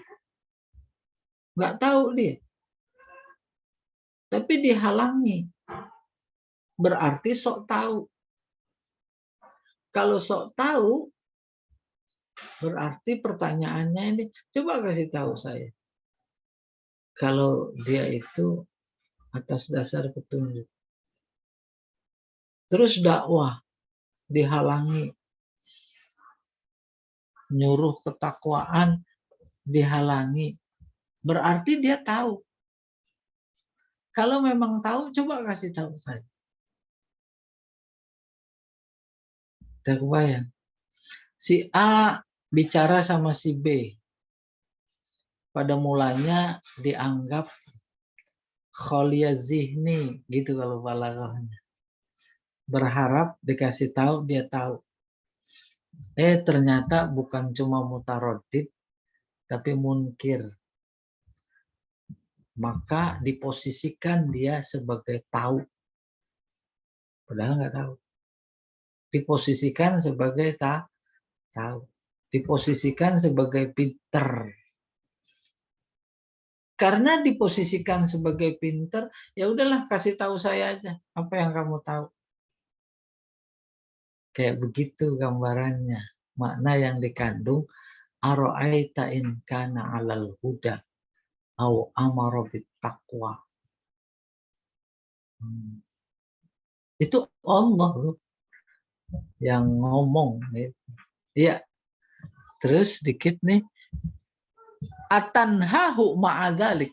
Speaker 1: Nggak tahu dia. Tapi dihalangi. Berarti sok tahu. Kalau sok tahu, berarti pertanyaannya ini, coba kasih tahu saya. Kalau dia itu atas dasar petunjuk. Terus dakwah dihalangi. Nyuruh ketakwaan dihalangi. Berarti dia tahu. Kalau memang tahu, coba kasih tahu saya. Tidak kebayang. Si A bicara sama si B. Pada mulanya dianggap kholiyah zihni, gitu kalau balaghahnya. Berharap dikasih tahu, dia tahu. Ternyata bukan cuma mutarodid, tapi munkir. Maka diposisikan dia sebagai tahu. Padahal nggak tahu. Diposisikan sebagai tahu. Diposisikan sebagai pinter. Karena diposisikan sebagai pinter, ya udahlah kasih tahu saya aja apa yang kamu tahu. Kayak begitu gambarannya. Makna yang dikandung ara'aita in kana 'alal huda au amara bittaqwa. Itu Allah loh yang ngomong. Iya. Terus dikit nih. Atanhahu ma'adzalik.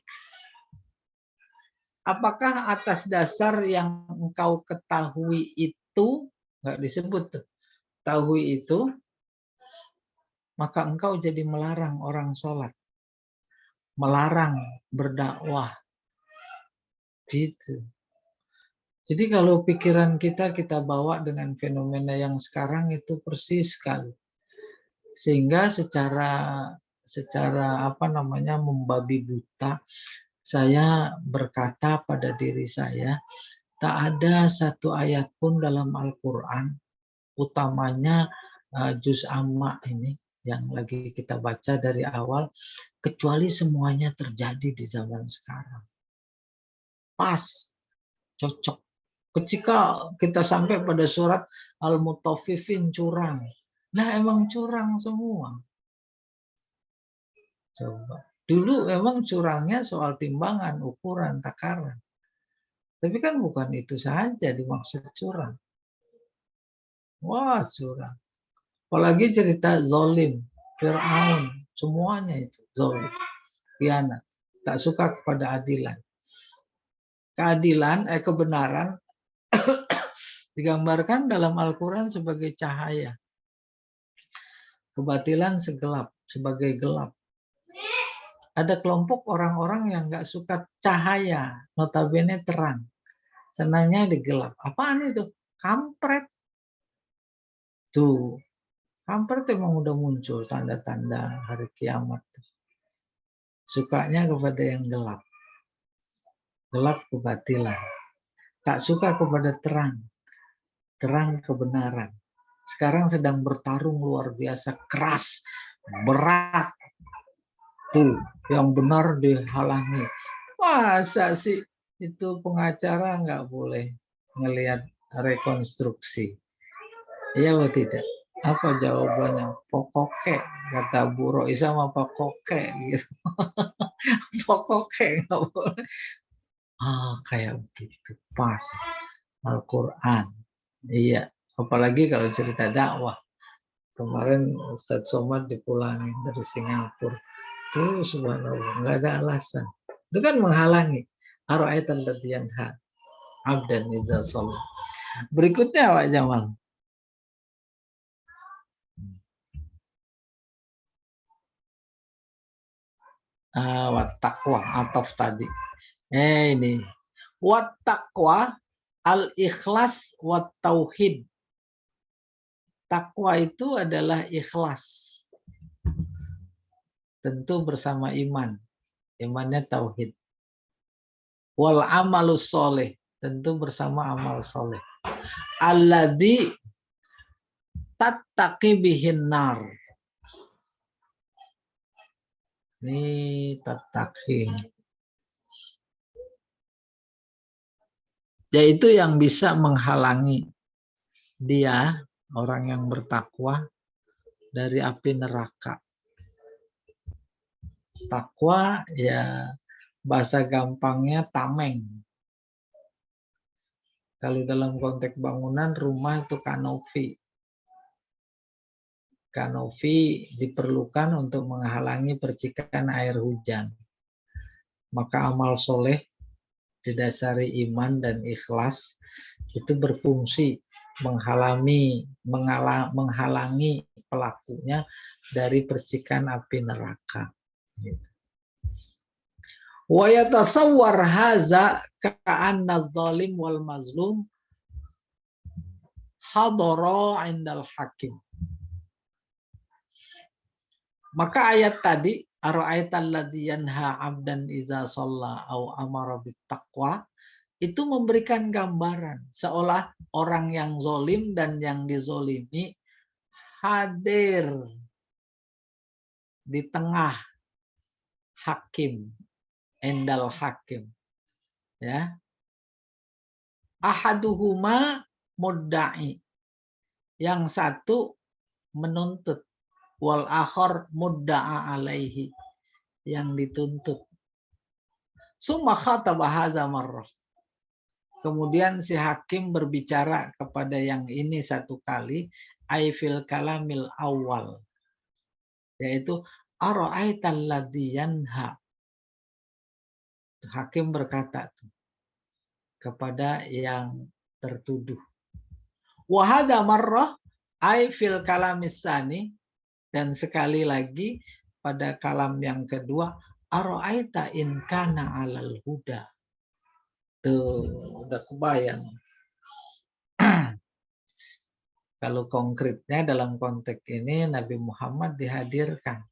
Speaker 1: Apakah atas dasar yang engkau ketahui itu, nggak disebut tuh, ketahui itu, maka engkau jadi melarang orang sholat, melarang berdakwah, gitu. Jadi kalau pikiran kita bawa dengan fenomena yang sekarang itu persis sekali, sehingga secara apa namanya membabi buta, saya berkata pada diri saya, tak ada satu ayat pun dalam Al-Quran, utamanya juz amma ini yang lagi kita baca dari awal, kecuali semuanya terjadi di zaman sekarang. Pas, cocok. Ketika kita sampai pada surat Al-Mutaffifin, curang. Nah, emang curang semua. Coba. Dulu memang curangnya soal timbangan, ukuran, takaran. Tapi kan bukan itu saja dimaksud curang. Wah, curang. Apalagi cerita zolim, Fir'aun, semuanya itu zolim, khianat, tak suka kepada adilan. Kebenaran digambarkan dalam Al-Quran sebagai cahaya. Kebatilan sebagai gelap. Ada kelompok orang-orang yang nggak suka cahaya, notabene terang. Senangnya di gelap. Apaan itu? Kampret. Tuh, kampret emang udah muncul tanda-tanda hari kiamat. Sukanya kepada yang gelap. Gelap kebatilan. Tak suka kepada terang. Terang kebenaran. Sekarang sedang bertarung luar biasa keras, berat. Tuh, yang benar dihalangi. Masa sih itu pengacara nggak boleh ngelihat rekonstruksi? Iya atau tidak? Apa jawabannya? Pokoke, kata Bu Roi sama Pokoke gitu. Pokoke nggak boleh. Kayak begitu pas Al-Quran. Iya, apalagi kalau cerita dakwah. Kemarin Ustadz Somad dipulangin dari Singapura. Tuh subhanallah, nggak ada alasan. Itu kan menghalangi. Ara'aital ladzi yanha 'abdan idza shalla. Berikutnya Pak Jamal. Wat taqwa ataf tadi. Ini. Wat taqwa al-ikhlas wat tauhid. Takwa itu adalah ikhlas. Tentu bersama iman. Imannya tauhid. Wal amalus soleh. Tentu bersama amal soleh. Alladzi tattaqi bihin nar. Ini tattaqi. Yaitu yang bisa menghalangi dia, orang yang bertakwa, dari api neraka. Takwa ya bahasa gampangnya tameng. Kalau dalam konteks bangunan rumah itu kanopi. Kanopi diperlukan untuk menghalangi percikan air hujan. Maka amal soleh didasari iman dan ikhlas itu berfungsi menghalangi pelakunya dari percikan api neraka. Wa yatasawwar haza ka'anna adh-dhalim wal mazlum hadara 'indal hakim. Maka ayat tadi ara'aital ladzi yanha 'abdan idza shalla au amara bittaqwa itu memberikan gambaran seolah orang yang zolim dan yang dizolimi hadir di tengah hakim, endal hakim, ya. Ahaduhuma mudda'i, yang satu menuntut, wal akhar mudda'a alaihi, yang dituntut. Summa khataba hadza marrah. Kemudian si hakim berbicara kepada yang ini satu kali, aifil kalamil awal, yaitu ara'aital ladzi yanha. Hakim berkata kepada yang tertuduh. Wa hadza marrah aifil kalamis tsani, dan sekali lagi pada kalam yang kedua, ara'aita in kana 'alal huda. Tuh, udah kebayang. Kalau konkretnya dalam konteks ini Nabi Muhammad dihadirkan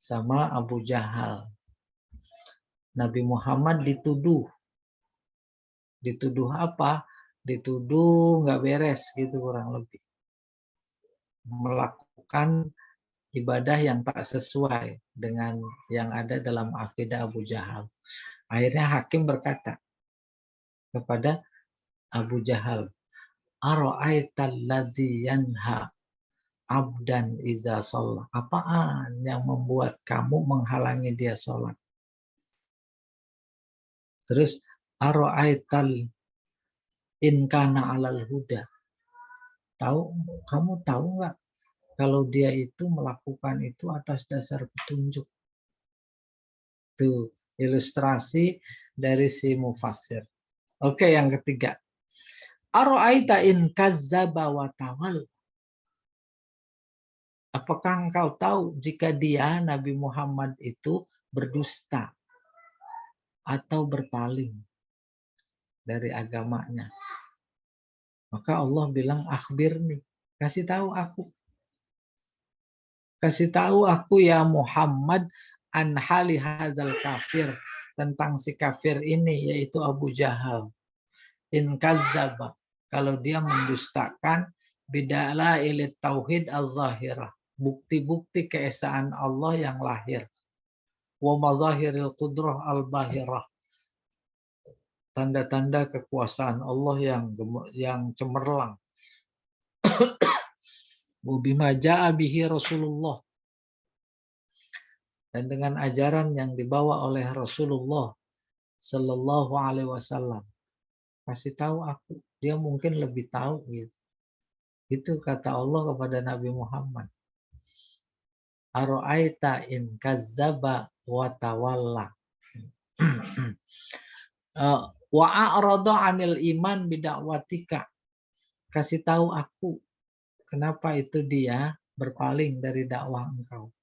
Speaker 1: sama Abu Jahal. Nabi Muhammad dituduh. Dituduh apa? Dituduh nggak beres gitu kurang lebih. Melakukan ibadah yang tak sesuai dengan yang ada dalam akidah Abu Jahal. Akhirnya hakim berkata kepada Abu Jahal, ara'aital ladzi yanha abdan iza sholat. Apaan yang membuat kamu menghalangi dia sholat? Terus ara'aital in kana 'alal huda. Kamu tahu nggak kalau dia itu melakukan itu atas dasar petunjuk? Tuh, ilustrasi dari si mufassir. Oke, yang ketiga. Ara'aita in kazzaba wa tawal. Apakah engkau tahu jika dia, Nabi Muhammad itu berdusta atau berpaling dari agamanya? Maka Allah bilang, akhbirni, kasih tahu aku. Kasih tahu aku ya Muhammad an hali hazal kafir, tentang si kafir ini yaitu Abu Jahal. In kazzaba, kalau dia mendustakan bidala ilit tauhid az-zahirah, bukti-bukti keesaan Allah yang lahir. Wa mazahiril qudrah al-bahirah, tanda-tanda kekuasaan Allah yang cemerlang. Bima ja'a bihi Rasulullah, dan dengan ajaran yang dibawa oleh Rasulullah Sallallahu Alaihi Wasallam. Kasih tahu aku, dia mungkin lebih tahu gitu. Itu kata Allah kepada Nabi Muhammad. Ara'aita in kazzaba wa tawalla. Wa a'rada 'anil iman bida'watika. Kasih tahu aku kenapa itu dia berpaling dari dakwah engkau.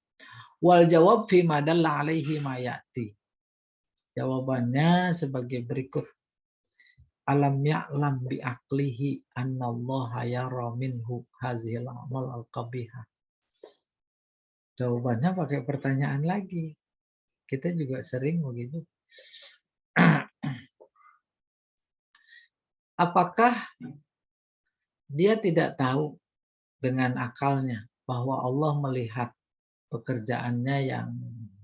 Speaker 1: Wal jawab fi madalla alaihi mayati. Jawabannya sebagai berikut. Alam ya'lam bi aqlihi annallaha yara minhu hazil amal al-qabihah. Jawabannya pakai pertanyaan lagi. Kita juga sering begitu. Apakah dia tidak tahu dengan akalnya bahwa Allah melihat pekerjaannya yang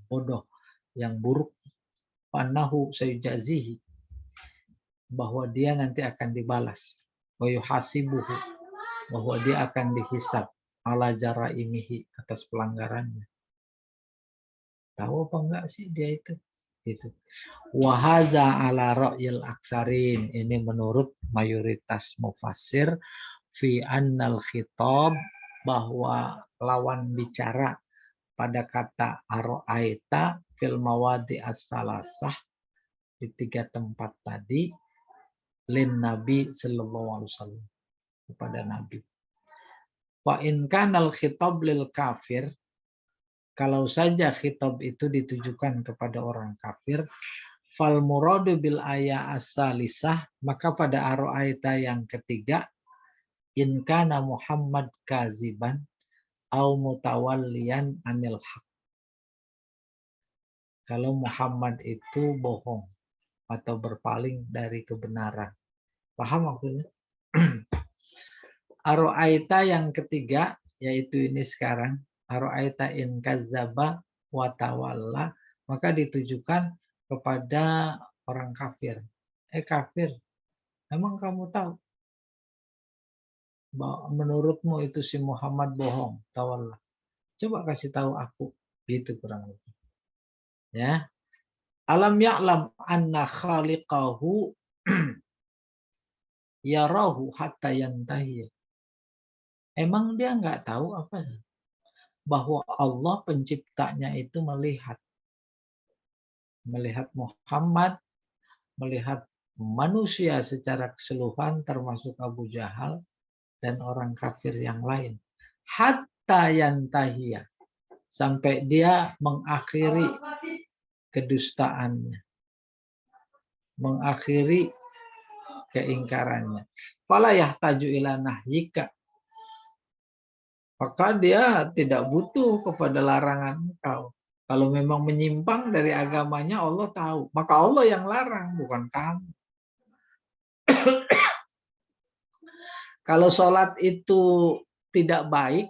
Speaker 1: bodoh, yang buruk, panahu sayujazihi, bahwa dia nanti akan dibalas, wa yuhasibuhu, bahwa dia akan dihisab ala jaraimihi, atas pelanggarannya. Tahu apa enggak sih dia itu? Gitu. Wahaza ala ra'yil aksarin, ini menurut mayoritas mufassir, fi annal khitab, bahwa lawan bicara pada kata ara'aita fil mawadi as-salasah, di 3 tempat tadi, lin Nabi sallallahu alaihi wasallam, kepada Nabi. Fa in kanal khitab lil kafir, kalau saja khitab itu ditujukan kepada orang kafir, fal muradu bil ayat as-salisah, maka pada ara'aita yang ketiga, in kana Muhammad kaziban au mutawalliyan anil haq. Kalau Muhammad itu bohong atau berpaling dari kebenaran. Paham maksudnya? Ara'aita yang ketiga, yaitu ini sekarang, ara'aita in kazzaba wa tawalla, maka ditujukan kepada orang kafir. Kafir, emang kamu tahu menurutmu itu si Muhammad bohong, tawallah. Coba kasih tahu aku, gitu kurang lebih. Ya. Alam ya'lam anna khaliqahu yarahu hatta yantahi. Emang dia nggak tahu apa? Bahwa Allah penciptanya itu melihat Muhammad, melihat manusia secara keseluruhan termasuk Abu Jahal dan orang kafir yang lain. Hatta yantahiyah, sampai dia mengakhiri kedustaannya, mengakhiri keingkarannya. Fala yahtaju ila nahyika, maka dia tidak butuh kepada larangan engkau. Kalau memang menyimpang dari agamanya, Allah tahu. Maka Allah yang larang, bukan kamu. Kalau sholat itu tidak baik,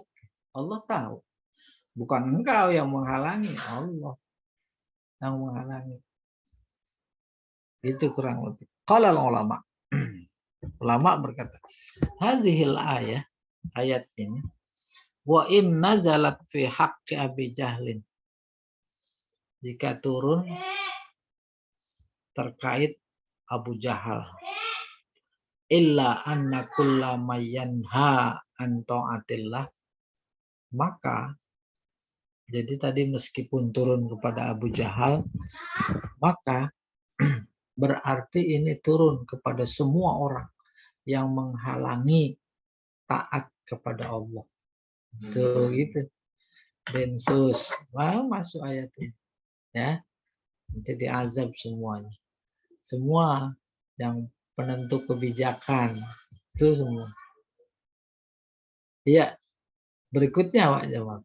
Speaker 1: Allah tahu. Bukan engkau yang menghalangi, Allah yang menghalangi. Itu kurang lebih. Qala ulama. Ulama berkata, hadhil ayat ini, wa in nazalat fi haqqi Abi Jahlin. Jika turun terkait Abu Jahal. Illa anna kulla mayyanha an ta'atillah. Maka, jadi tadi meskipun turun kepada Abu Jahal, maka berarti ini turun kepada semua orang yang menghalangi taat kepada Allah. Tuh gitu. Densus. Wah, masuk ayat ini. Ya. Nanti diazab semuanya. Semua yang penentu kebijakan itu semua. Iya. Berikutnya Pak Jamal.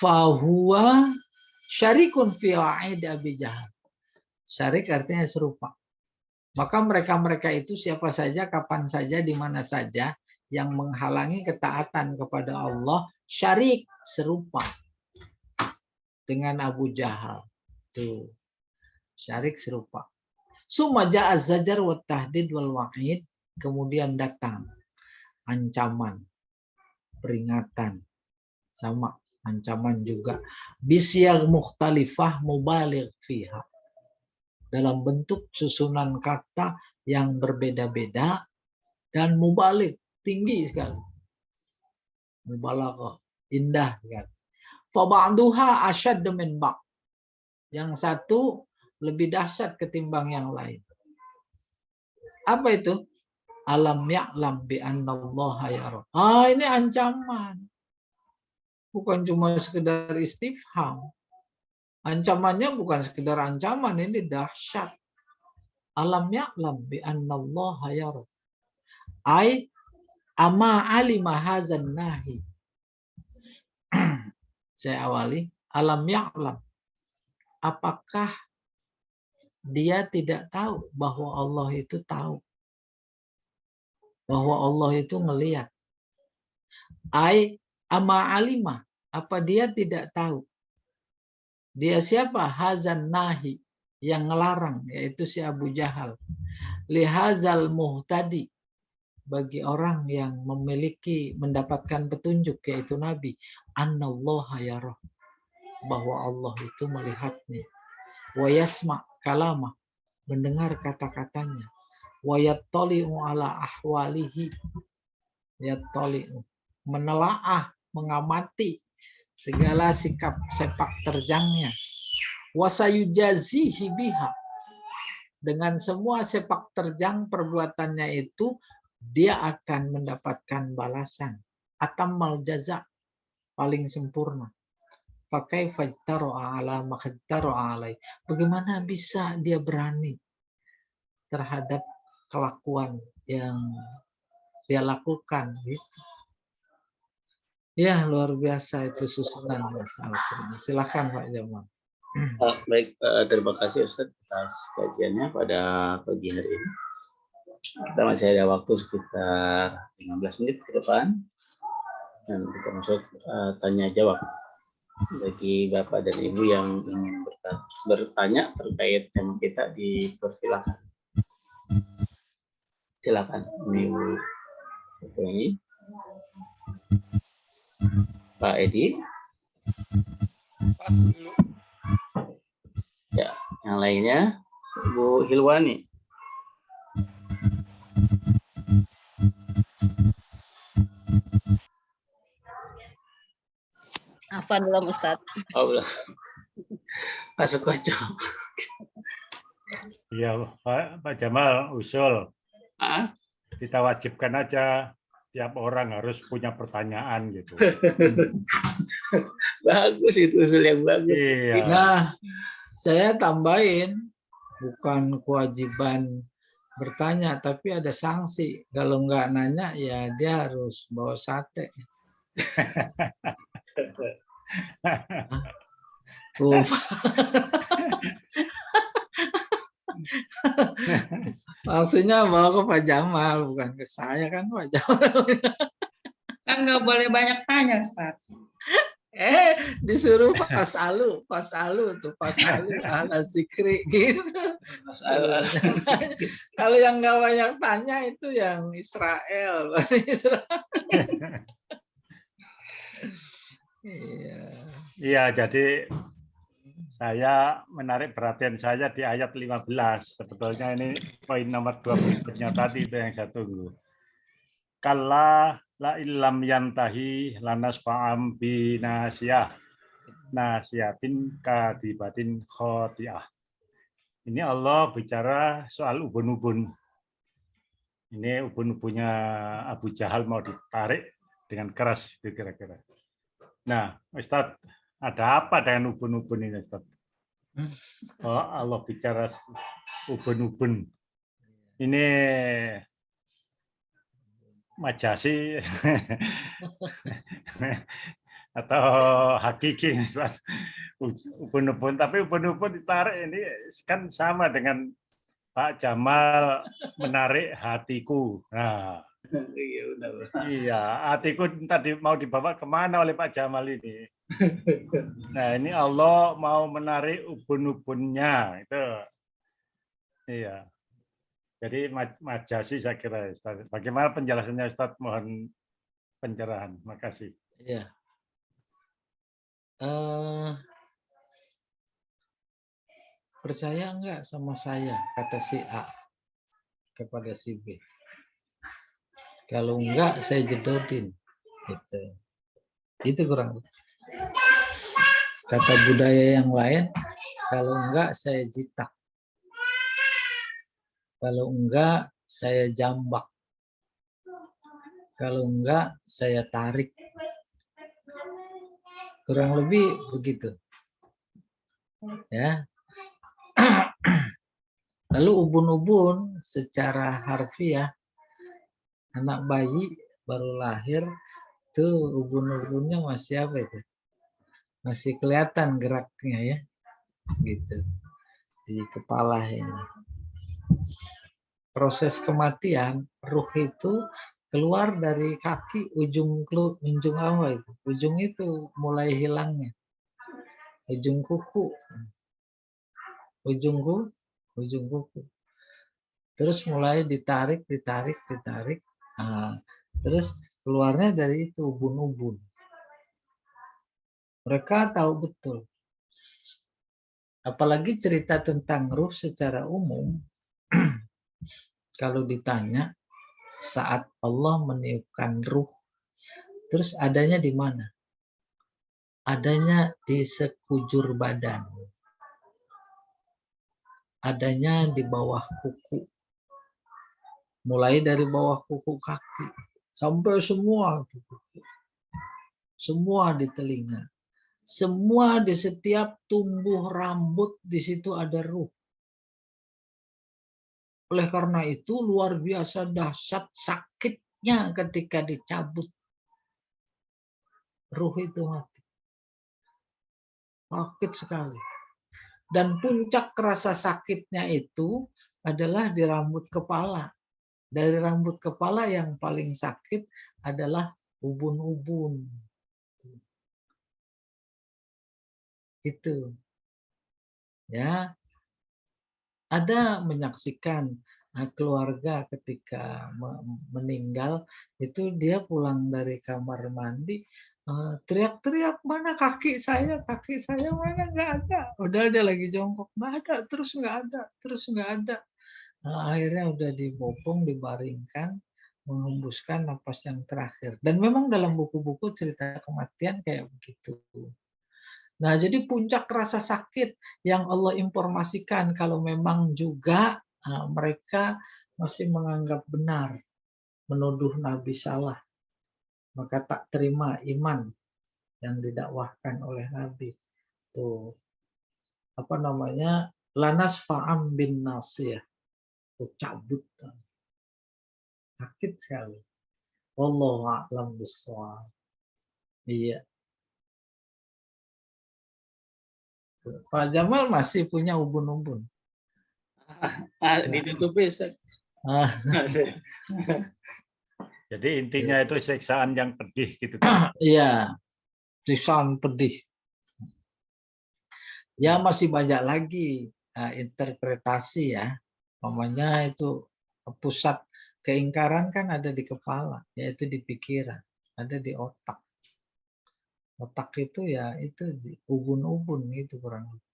Speaker 1: Fahuwa syarikun fi wa'id Abi Jahal. Syarik artinya serupa. Maka mereka-mereka itu siapa saja, kapan saja, di mana saja yang menghalangi ketaatan kepada Allah, syarik serupa dengan Abu Jahal. Tuh. Syarik serupa. Summa ja'a zajar wa tahdid wal wa'id, kemudian datang ancaman, peringatan, sama ancaman juga. Bisyagh mukhtalifah mubaligh fiha, dalam bentuk susunan kata yang berbeda-beda dan mubalik, tinggi sekali. Mubalaghah, indah sekali. Fa ba'duha asyadd min ba'd. Yang satu lebih dahsyat ketimbang yang lain. Apa itu? Alam ya'lam bi annallaha yara. Ini ancaman. Bukan cuma sekedar istifham. Ancamannya bukan sekedar ancaman, ini dahsyat. Alam ya'lam bi annallaha yara. Ai ama alima hazan nahi. Saya awali. Alam ya'lam. Apakah dia tidak tahu bahwa Allah itu tahu? Bahwa Allah itu melihat. Ai ama alima. Apa dia tidak tahu? Dia siapa? Hazan nahi. Yang ngelarang. Yaitu si Abu Jahal. Lihazal muhtadi. Bagi orang yang memiliki, mendapatkan petunjuk. Yaitu Nabi. Annallaha yarah. Bahwa Allah itu melihatnya. Wa yasma' kalamah. Mendengar kata-katanya. Wa yattali'u ala ahwalihi. Yattali'u. Menelaah, mengamati segala sikap sepak terjangnya. Wasayujazihi biha. Dengan semua sepak terjang perbuatannya itu, dia akan mendapatkan balasan. Atammal jaza, paling sempurna. Pakai fajtaro'a ala makajtaro'a alai. Bagaimana bisa dia berani terhadap kelakuan yang dia lakukan gitu. Ya, luar biasa itu susunan Mas Alfred. Silakan Pak Jamal.
Speaker 2: Baik, terima kasih Ustaz atas kajiannya pada pagi hari ini. Kita masih ada waktu sekitar 15 menit ke depan dan kita masuk tanya jawab. Bagi Bapak dan Ibu yang ingin bertanya terkait tema kita, dipersilakan. Silakan, ini Pak Edi.
Speaker 3: Pas dulu.
Speaker 2: Ya, yang lainnya Bu Hilwani.
Speaker 4: Apa belum Ustadz?
Speaker 2: Oh, belum. Masuk aja.
Speaker 3: Iya, Pak Jamal usul.
Speaker 2: Ah?
Speaker 3: Kita wajibkan aja tiap orang harus punya pertanyaan gitu.
Speaker 2: Bagus, itu usul yang bagus.
Speaker 3: Iya.
Speaker 1: Nah, saya tambahin, bukan kewajiban bertanya, tapi ada sanksi. Kalau nggak nanya, ya dia harus bawa sate. Maksudnya bawa ke Pak Jamal, bukan ke saya kan Pak Jamal.
Speaker 4: Kan nggak boleh banyak tanya, Ustadz.
Speaker 1: Disuruh pas alu tuh pas alu ala zikri gitu. Kalau yang nggak banyak tanya itu yang Israel. Iya.
Speaker 3: Iya, jadi saya menarik perhatian saya di ayat 15. Sebetulnya ini poin nomor 2 berikutnya tadi itu yang saya tunggu. Kalla la illam yantahi lanasfa'am binasiyah nasiyatin kadibatin khotiah. Ini Allah bicara soal ubun-ubun. Ini ubun-ubunnya Abu Jahal mau ditarik dengan keras itu kira-kira. Nah, Ustadz, ada apa dengan ubun-ubun ini, Ustadz? Oh, Allah bicara ubun-ubun. Ini majasi atau hakiki, ubun-ubun. Tapi ubun-ubun ditarik ini kan sama dengan Pak Jamal menarik hatiku. Nah,
Speaker 2: Iya, benar.
Speaker 3: iya, hatiku tadi mau dibawa kemana oleh Pak Jamal ini? Nah, ini Allah mau menarik ubun-ubunnya itu. Iya. Jadi majasi saya kira, Ustaz. Bagaimana penjelasannya, Ustaz? Mohon pencerahan. Makasih.
Speaker 1: Iya. Percaya enggak sama saya, kata si A kepada si B. Kalau enggak, saya jedotin. Gitu. Itu kurang. Kata budaya yang lain, kalau enggak, saya jitak. Kalau enggak, saya jambak. Kalau enggak, saya tarik. Kurang lebih begitu. Ya. Lalu ubun-ubun secara harfiah, anak bayi baru lahir, tuh ubun-ubunnya masih apa itu? Masih kelihatan geraknya ya, gitu di kepala ini. Proses kematian, ruh itu keluar dari kaki, ujung apa itu? Ujung itu mulai hilangnya, ujung kuku, ujung kuku. Terus mulai ditarik. Nah, terus keluarnya dari itu ubun-ubun. Mereka tahu betul. Apalagi cerita tentang ruh secara umum, kalau ditanya saat Allah meniupkan ruh, terus adanya di mana? Adanya di sekujur badan. Adanya di bawah kuku. Mulai dari bawah kuku kaki sampai semua di telinga. Semua di setiap tumbuh rambut di situ ada ruh. Oleh karena itu luar biasa dahsyat sakitnya ketika dicabut. Ruh itu mati. Sakit sekali. Dan puncak rasa sakitnya itu adalah di rambut kepala. Dari rambut kepala yang paling sakit adalah ubun-ubun. gitu. Ya, ada menyaksikan keluarga ketika meninggal itu dia pulang dari kamar mandi teriak-teriak, mana kaki saya mana, nggak ada. Udah dia lagi jongkok, nggak ada, terus nggak ada, terus nggak ada. Nah, akhirnya udah dibopong, dibaringkan, menghembuskan napas yang terakhir. Dan memang dalam buku-buku cerita kematian kayak begitu. Nah, jadi puncak rasa sakit yang Allah informasikan kalau memang juga mereka masih menganggap benar, menuduh Nabi salah, maka tak terima iman yang didakwahkan oleh Nabi. Tuh, apa namanya? Lanas fa'am bin nasiyah. Tuh, cabut. Sakit sekali. Wallahu a'lam bishawab. Iya. Pak Jamal masih punya ubun-ubun.
Speaker 2: Ditutupi Ustaz.
Speaker 1: Ah,
Speaker 3: Jadi intinya itu siksaan yang pedih gitu kan.
Speaker 1: iya, siksaan pedih. Ya masih banyak lagi interpretasi ya. Namanya itu pusat keingkaran kan ada di kepala, yaitu di pikiran, ada di otak. Otak itu ya itu di ubun-ubun itu kurang lebih.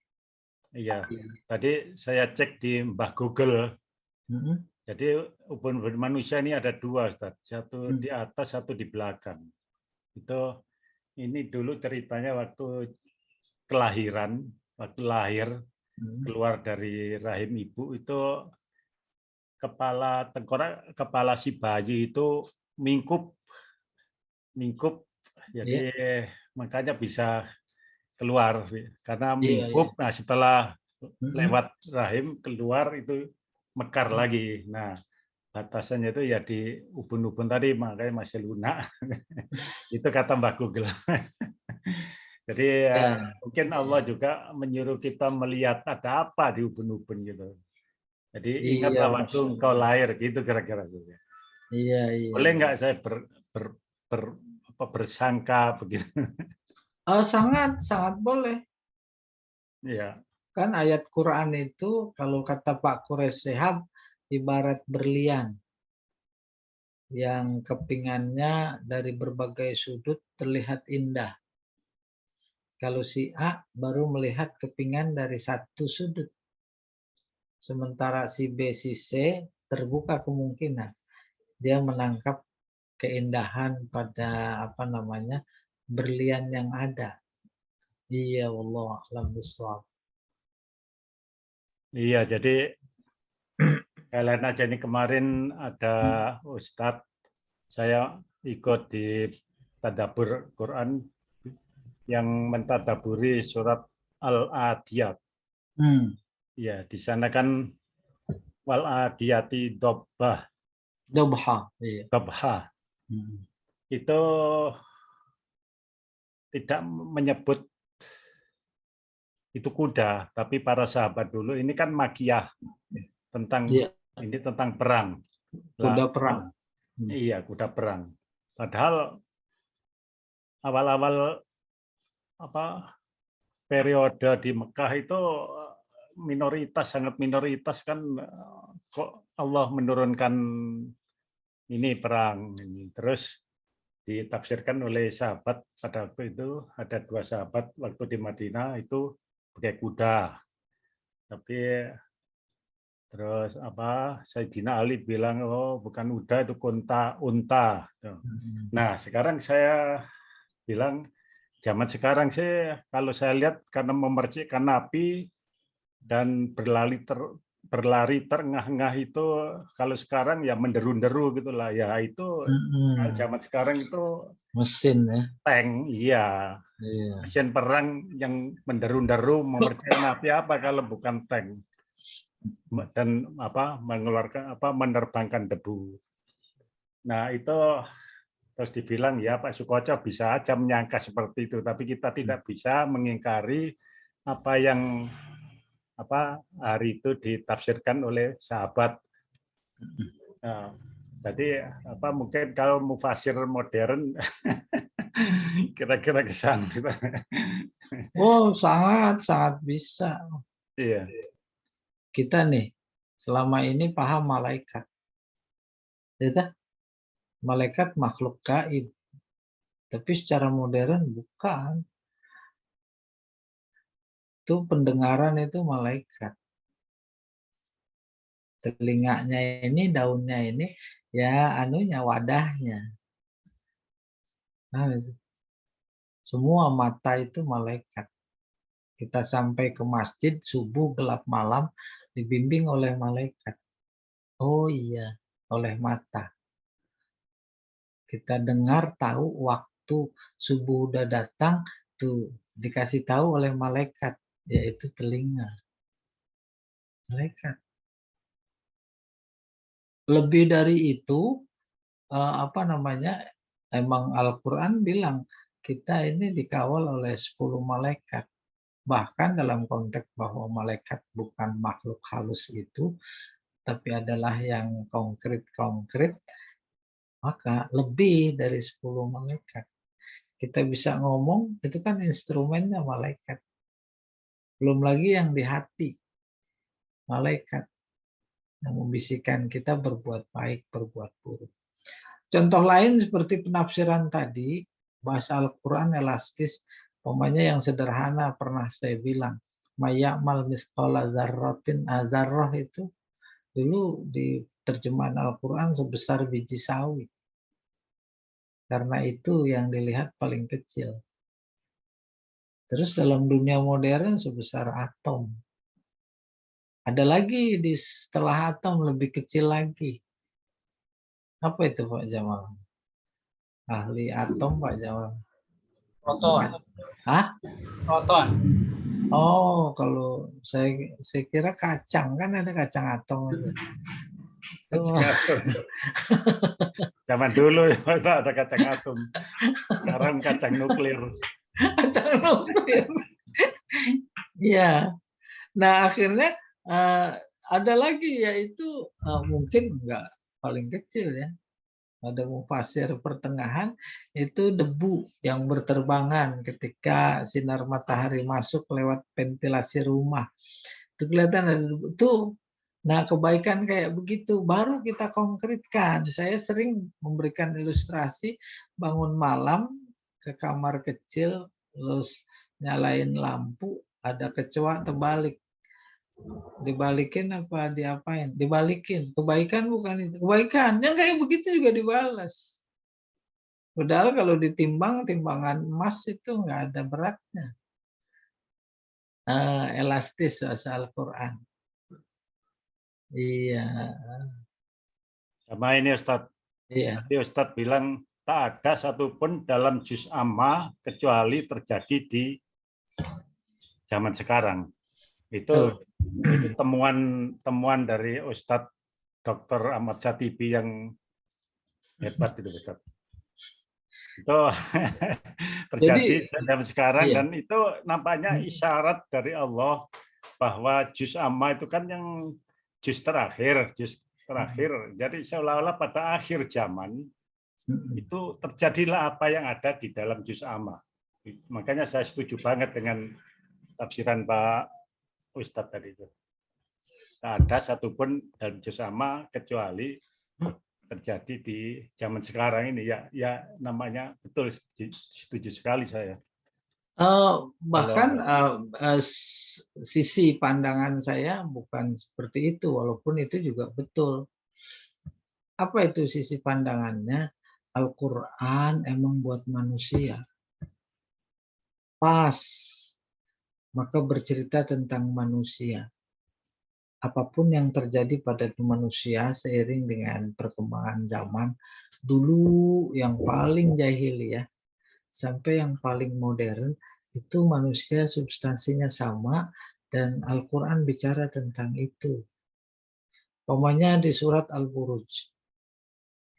Speaker 3: Iya. Tadi saya cek di Mbah Google.
Speaker 1: Mm-mm.
Speaker 3: Jadi ubun-ubun manusia ini ada dua, Ustaz. Satu di atas, satu di belakang. Itu ini dulu ceritanya waktu kelahiran, waktu lahir keluar dari rahim ibu itu kepala tengkorak, kepala si bayi itu mingkup, jadi makanya bisa keluar karena
Speaker 1: Iya,
Speaker 3: mingkup. Nah setelah
Speaker 1: Mm-mm.
Speaker 3: lewat rahim keluar itu mekar lagi. Nah batasannya itu ya di ubun-ubun tadi, makanya masih lunak. Itu kata Mbak Google. Jadi
Speaker 1: Ya,
Speaker 3: mungkin Allah juga menyuruh kita melihat ada apa di ubun-ubun gitu. Jadi
Speaker 1: iya,
Speaker 3: ingatlah waktu
Speaker 1: Masya
Speaker 3: engkau
Speaker 1: Allah.
Speaker 3: lahir gitu kira-kira.
Speaker 1: Iya, iya.
Speaker 3: Boleh nggak saya bersangka begitu?
Speaker 1: Sangat, sangat boleh.
Speaker 3: Ya,
Speaker 1: Kan ayat Quran itu kalau kata Pak Quraisy Shihab ibarat berlian yang kepingannya dari berbagai sudut terlihat indah. Kalau si A baru melihat kepingan dari satu sudut. Sementara si B, si C terbuka kemungkinan dia menangkap keindahan pada apa namanya berlian yang ada. Iya, wallahu a'lam bishawab.
Speaker 3: iya. Jadi kalian aja ini kemarin ada Ustadz, saya ikut di tadabbur Quran yang mentadaburi surat Al-Adiyat. Ya, di sana kan wal adiyati dobbah,
Speaker 1: Dobha, iya.
Speaker 3: dobha. Itu tidak menyebut itu kuda, tapi para sahabat dulu ini kan makiyah tentang ini tentang perang.
Speaker 1: Kuda perang.
Speaker 3: Iya, kuda perang. Padahal awal-awal periode di Mekah itu minoritas, sangat minoritas kan, kok Allah menurunkan ini perang ini. Terus ditafsirkan oleh sahabat pada waktu itu, ada 2 sahabat waktu di Madinah itu pakai kuda. Tapi terus Sayyidina Ali bilang, oh bukan kuda, itu unta. Nah sekarang saya bilang zaman sekarang sih kalau saya lihat karena memercikkan Nabi dan berlari terengah-engah itu, kalau sekarang ya menderu-deru gitulah ya, itu zaman sekarang itu
Speaker 1: mesin ya,
Speaker 3: tank, iya. Mesin perang yang menderu-deru memercikkan Nabi apa kalau bukan tank dan mengeluarkan menerbangkan debu. Nah itu terus dibilang ya Pak Sukoco bisa aja menyangka seperti itu, tapi kita tidak bisa mengingkari apa yang hari itu ditafsirkan oleh sahabat. Nah, jadi mungkin kalau mufasir modern Kira-kira ke sana kita.
Speaker 1: Oh, sangat bisa.
Speaker 3: Iya.
Speaker 1: Kita nih selama ini paham malaikat. Ya tak? Malaikat makhluk gaib. Tapi secara modern bukan. Itu pendengaran itu malaikat. Telinganya ini, daunnya ini, ya anunya, wadahnya. Nah, semua mata itu malaikat. Kita sampai ke masjid, subuh, gelap malam, dibimbing oleh malaikat. Oh iya, oleh mata. Kita dengar, tahu waktu subuh udah datang, tuh dikasih tahu oleh malaikat, yaitu telinga. Malaikat. Lebih dari itu, apa namanya? Emang Al-Quran bilang kita ini dikawal oleh 10 malaikat. Bahkan dalam konteks bahwa malaikat bukan makhluk halus itu, tapi adalah yang konkret-konkret, maka lebih dari 10 malaikat. Kita bisa ngomong, itu kan instrumennya malaikat. Belum lagi yang di hati, malaikat. Yang membisikkan kita berbuat baik, berbuat buruk. Contoh lain seperti penafsiran tadi, bahasa Al-Quran elastis, umpamanya yang sederhana pernah saya bilang, maya'mal misqala zarratin, zarrah itu dulu di terjemahan Al-Quran sebesar biji sawi. Karena itu yang dilihat paling kecil. Terus dalam dunia modern sebesar atom. Ada lagi di setelah atom lebih kecil lagi. Apa itu Pak Jamal? Ahli atom Pak Jamal.
Speaker 5: Proton.
Speaker 1: Hah?
Speaker 5: Proton.
Speaker 1: Oh, kalau saya kira kacang, kan ada kacang atom itu.
Speaker 3: Zaman dulu ya ada kacang atom. Sekarang kacang nuklir.
Speaker 1: Kacang nuklir. Ya. Nah, akhirnya ada lagi yaitu mungkin enggak paling kecil ya. Ada mufasir pertengahan itu debu yang berterbangan ketika sinar matahari masuk lewat ventilasi rumah. Itu kelihatan ada debu. Tuh. Nah, kebaikan kayak begitu baru kita konkretkan. Saya sering memberikan ilustrasi bangun malam ke kamar kecil, terus nyalain lampu, ada kecoa terbalik. Dibalikin apa diapain? Dibalikin. Kebaikan bukan itu. Kebaikan. Yang kayak begitu juga dibalas. Padahal kalau ditimbang, timbangan emas itu nggak ada beratnya. Elastis asal Al-Quran. Iya.
Speaker 3: Sama ini Ustadz.
Speaker 1: Iya.
Speaker 3: Tadi Ustadz bilang tak ada satupun dalam juz amma kecuali terjadi di zaman sekarang. Itu temuan dari Ustadz Dr. Ahmad Syatibi yang hebat itu Ustadz. Itu terjadi zaman sekarang,
Speaker 1: iya.
Speaker 3: dan itu nampaknya isyarat dari Allah bahwa juz amma itu kan yang juz terakhir. Jadi seolah-olah pada akhir zaman itu terjadilah apa yang ada di dalam juz amma. Makanya saya setuju banget dengan tafsiran Pak Ustadz tadi itu. Tidak ada satupun dalam juz amma kecuali terjadi di zaman sekarang ini. Ya namanya betul, setuju sekali saya.
Speaker 1: Bahkan sisi pandangan saya bukan seperti itu, walaupun itu juga betul. Apa itu sisi pandangannya? Al-Quran emang buat manusia. Pas. Maka bercerita tentang manusia. Apapun yang terjadi pada manusia seiring dengan perkembangan zaman, dulu yang paling jahiliyah sampai yang paling modern, itu manusia substansinya sama, dan Al-Quran bicara tentang itu. Umpamanya di surat Al-Buruj,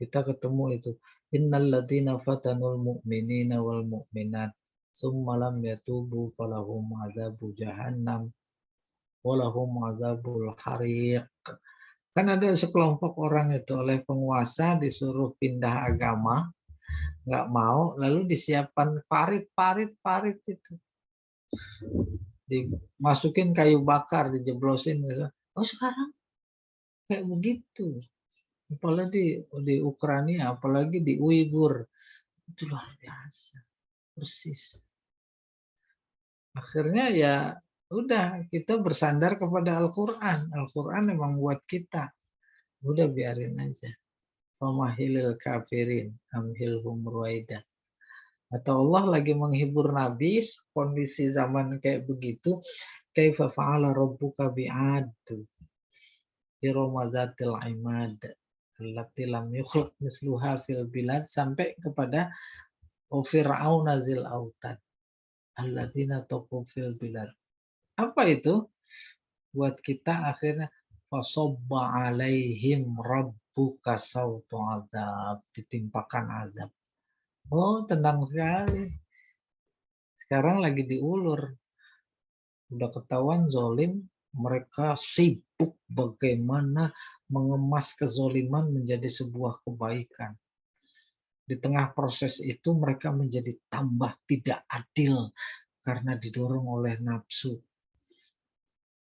Speaker 1: kita ketemu itu. Innal ladzina fatanul mu'minina wal mu'minat summa lam yatubu falahum adzabu jahannam walahum adzabul hariq. Kan ada sekelompok orang itu oleh penguasa disuruh pindah agama, nggak mau, lalu disiapkan parit itu, dimasukin kayu bakar, dijeblosin gitu. Oh sekarang kayak begitu, apalagi di Ukraina, apalagi di Uighur, itu luar biasa, persis. Akhirnya ya udah kita bersandar kepada Al-Quran. Al-Quran memang buat kita. Udah biarin aja. Pemahilil kafirin amhilhum ruwaidah. Atau Allah lagi menghibur Nabi kondisi zaman kayak begitu. Kaifa fa'ala rabbuka bi'ad. Irama zatil imad. Allati lam yukhlaq misluha fil bilad. Sampai kepada Fir'aun zil autad. Alladzina taqaw fil bilad. Apa itu? Buat kita akhirnya fasobba alaihim rabbuka sautu azab, ditimpakan azab. Oh, tenang sekali. Sekarang lagi diulur. Udah ketahuan zolim, mereka sibuk bagaimana mengemas kezoliman menjadi sebuah kebaikan. Di tengah proses itu mereka menjadi tambah tidak adil karena didorong oleh nafsu.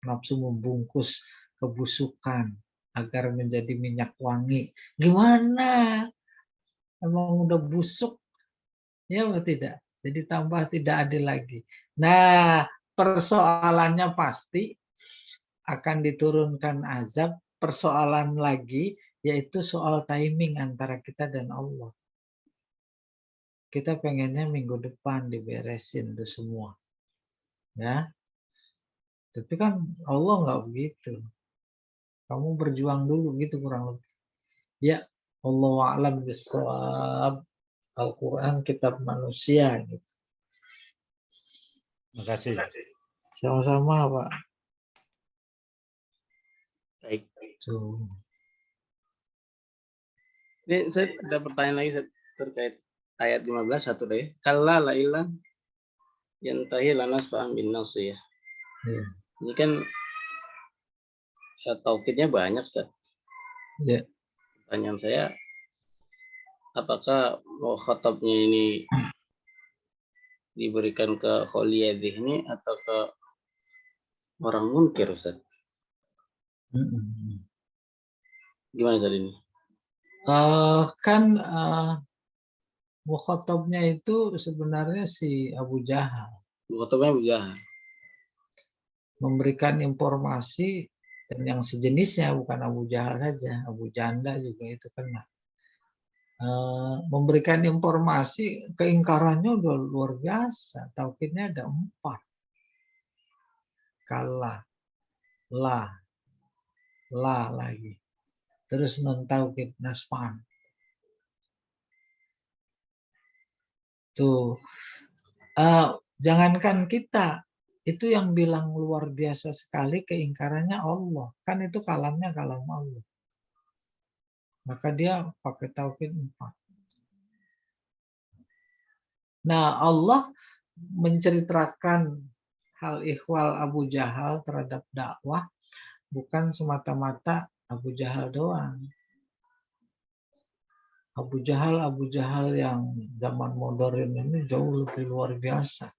Speaker 1: Nafsu membungkus kebusukan agar menjadi minyak wangi. Gimana? Emang udah busuk? Ya atau tidak? Jadi tambah tidak adil lagi. Nah, persoalannya pasti akan diturunkan azab. Persoalan lagi yaitu soal timing antara kita dan Allah. Kita pengennya minggu depan diberesin itu semua. Ya. Tapi kan Allah nggak begitu. Kamu berjuang dulu gitu kurang lebih. Ya, Allahu a'lam bishawab. Al-Quran kitab manusia gitu.
Speaker 3: Terima kasih.
Speaker 1: Sama-sama Pak.
Speaker 2: Baik.
Speaker 1: Tuh.
Speaker 2: Ini saya ada pertanyaan lagi terkait ayat 15 satu deh. Kalla la ilah yantahi lanas fa'am bin nasiyah.
Speaker 1: Ya.
Speaker 2: Ini kan taukidnya banyak, Ustaz.
Speaker 1: Ya.
Speaker 2: Pertanyaan saya, apakah khatabnya ini diberikan ke kholiyadih ini atau ke orang munkir, Ustaz? Gimana Ustaz ini?
Speaker 1: Kan mukhatabnya itu sebenarnya si Abu Jahal.
Speaker 2: Khatabnya Abu Jahal.
Speaker 1: Memberikan informasi dan yang sejenisnya, bukan Abu Jahal saja, Abu Janda juga itu kena. Memberikan informasi, keingkarannya udah luar biasa. Taukidnya ada 4. Kala, la lagi. Terus non taukid nasfan. Tuh. Jangankan kita, itu yang bilang luar biasa sekali keingkarannya Allah. Kan itu kalamnya kalam Allah. Maka dia pakai taukid 4. Nah, Allah menceritakan hal ikhwal Abu Jahal terhadap dakwah bukan semata-mata Abu Jahal doang. Abu Jahal yang zaman modern ini jauh lebih luar biasa.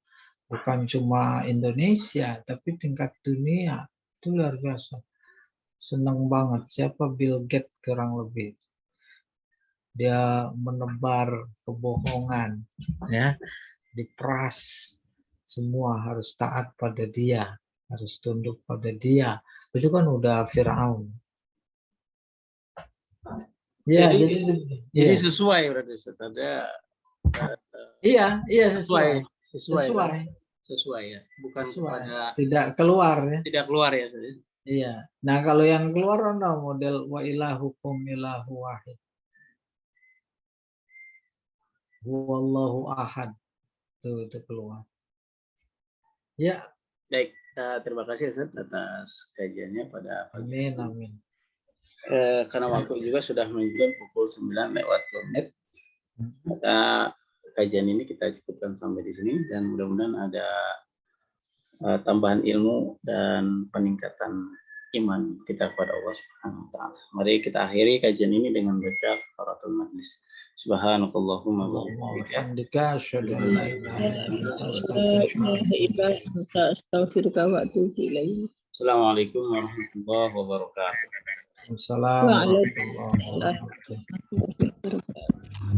Speaker 1: Bukan cuma Indonesia, tapi tingkat dunia itu luar biasa. Senang banget. Siapa Bill Gates kurang lebih. Dia menebar kebohongan, ya, diperas. Semua harus taat pada dia, harus tunduk pada dia. Itu kan udah Firaun. Ya,
Speaker 2: jadi sesuai berarti Ustaz.
Speaker 1: Iya sesuai
Speaker 2: ya. Bukan
Speaker 1: sesuai.
Speaker 2: kepada
Speaker 1: Tidak keluar ya.
Speaker 2: Tidak keluar ya Ustaz.
Speaker 1: Iya. Nah, kalau yang keluar model wa ilahukum ilahu wahid. Wallahu ahad. Itu keluar. Ya.
Speaker 2: Baik, terima kasih Ustaz atas kajiannya pada pagi.
Speaker 1: Amin.
Speaker 2: Karena waktu juga sudah menunjukkan pukul 9 lewat 2 menit. Kajian ini kita cukupkan sampai di sini dan mudah-mudahan ada tambahan ilmu dan peningkatan iman kita kepada Allah Subhanahu wa taala. Mari kita akhiri kajian ini dengan baca kafaratul majlis. Subhanakallahumma wa bihamdika.
Speaker 1: Alhamdulillah, asyhadu an la ilaha illa anta
Speaker 4: La
Speaker 1: astaghfiruka wa
Speaker 4: ilaha illa anta astaghfiruka wa atubu ilaik.
Speaker 2: Assalamualaikum warahmatullahi wabarakatuh.
Speaker 1: Waalaikumsalam warahmatullahi wabarakatuh.
Speaker 4: Waalaikumsalam warahmatullahi wabarakatuh.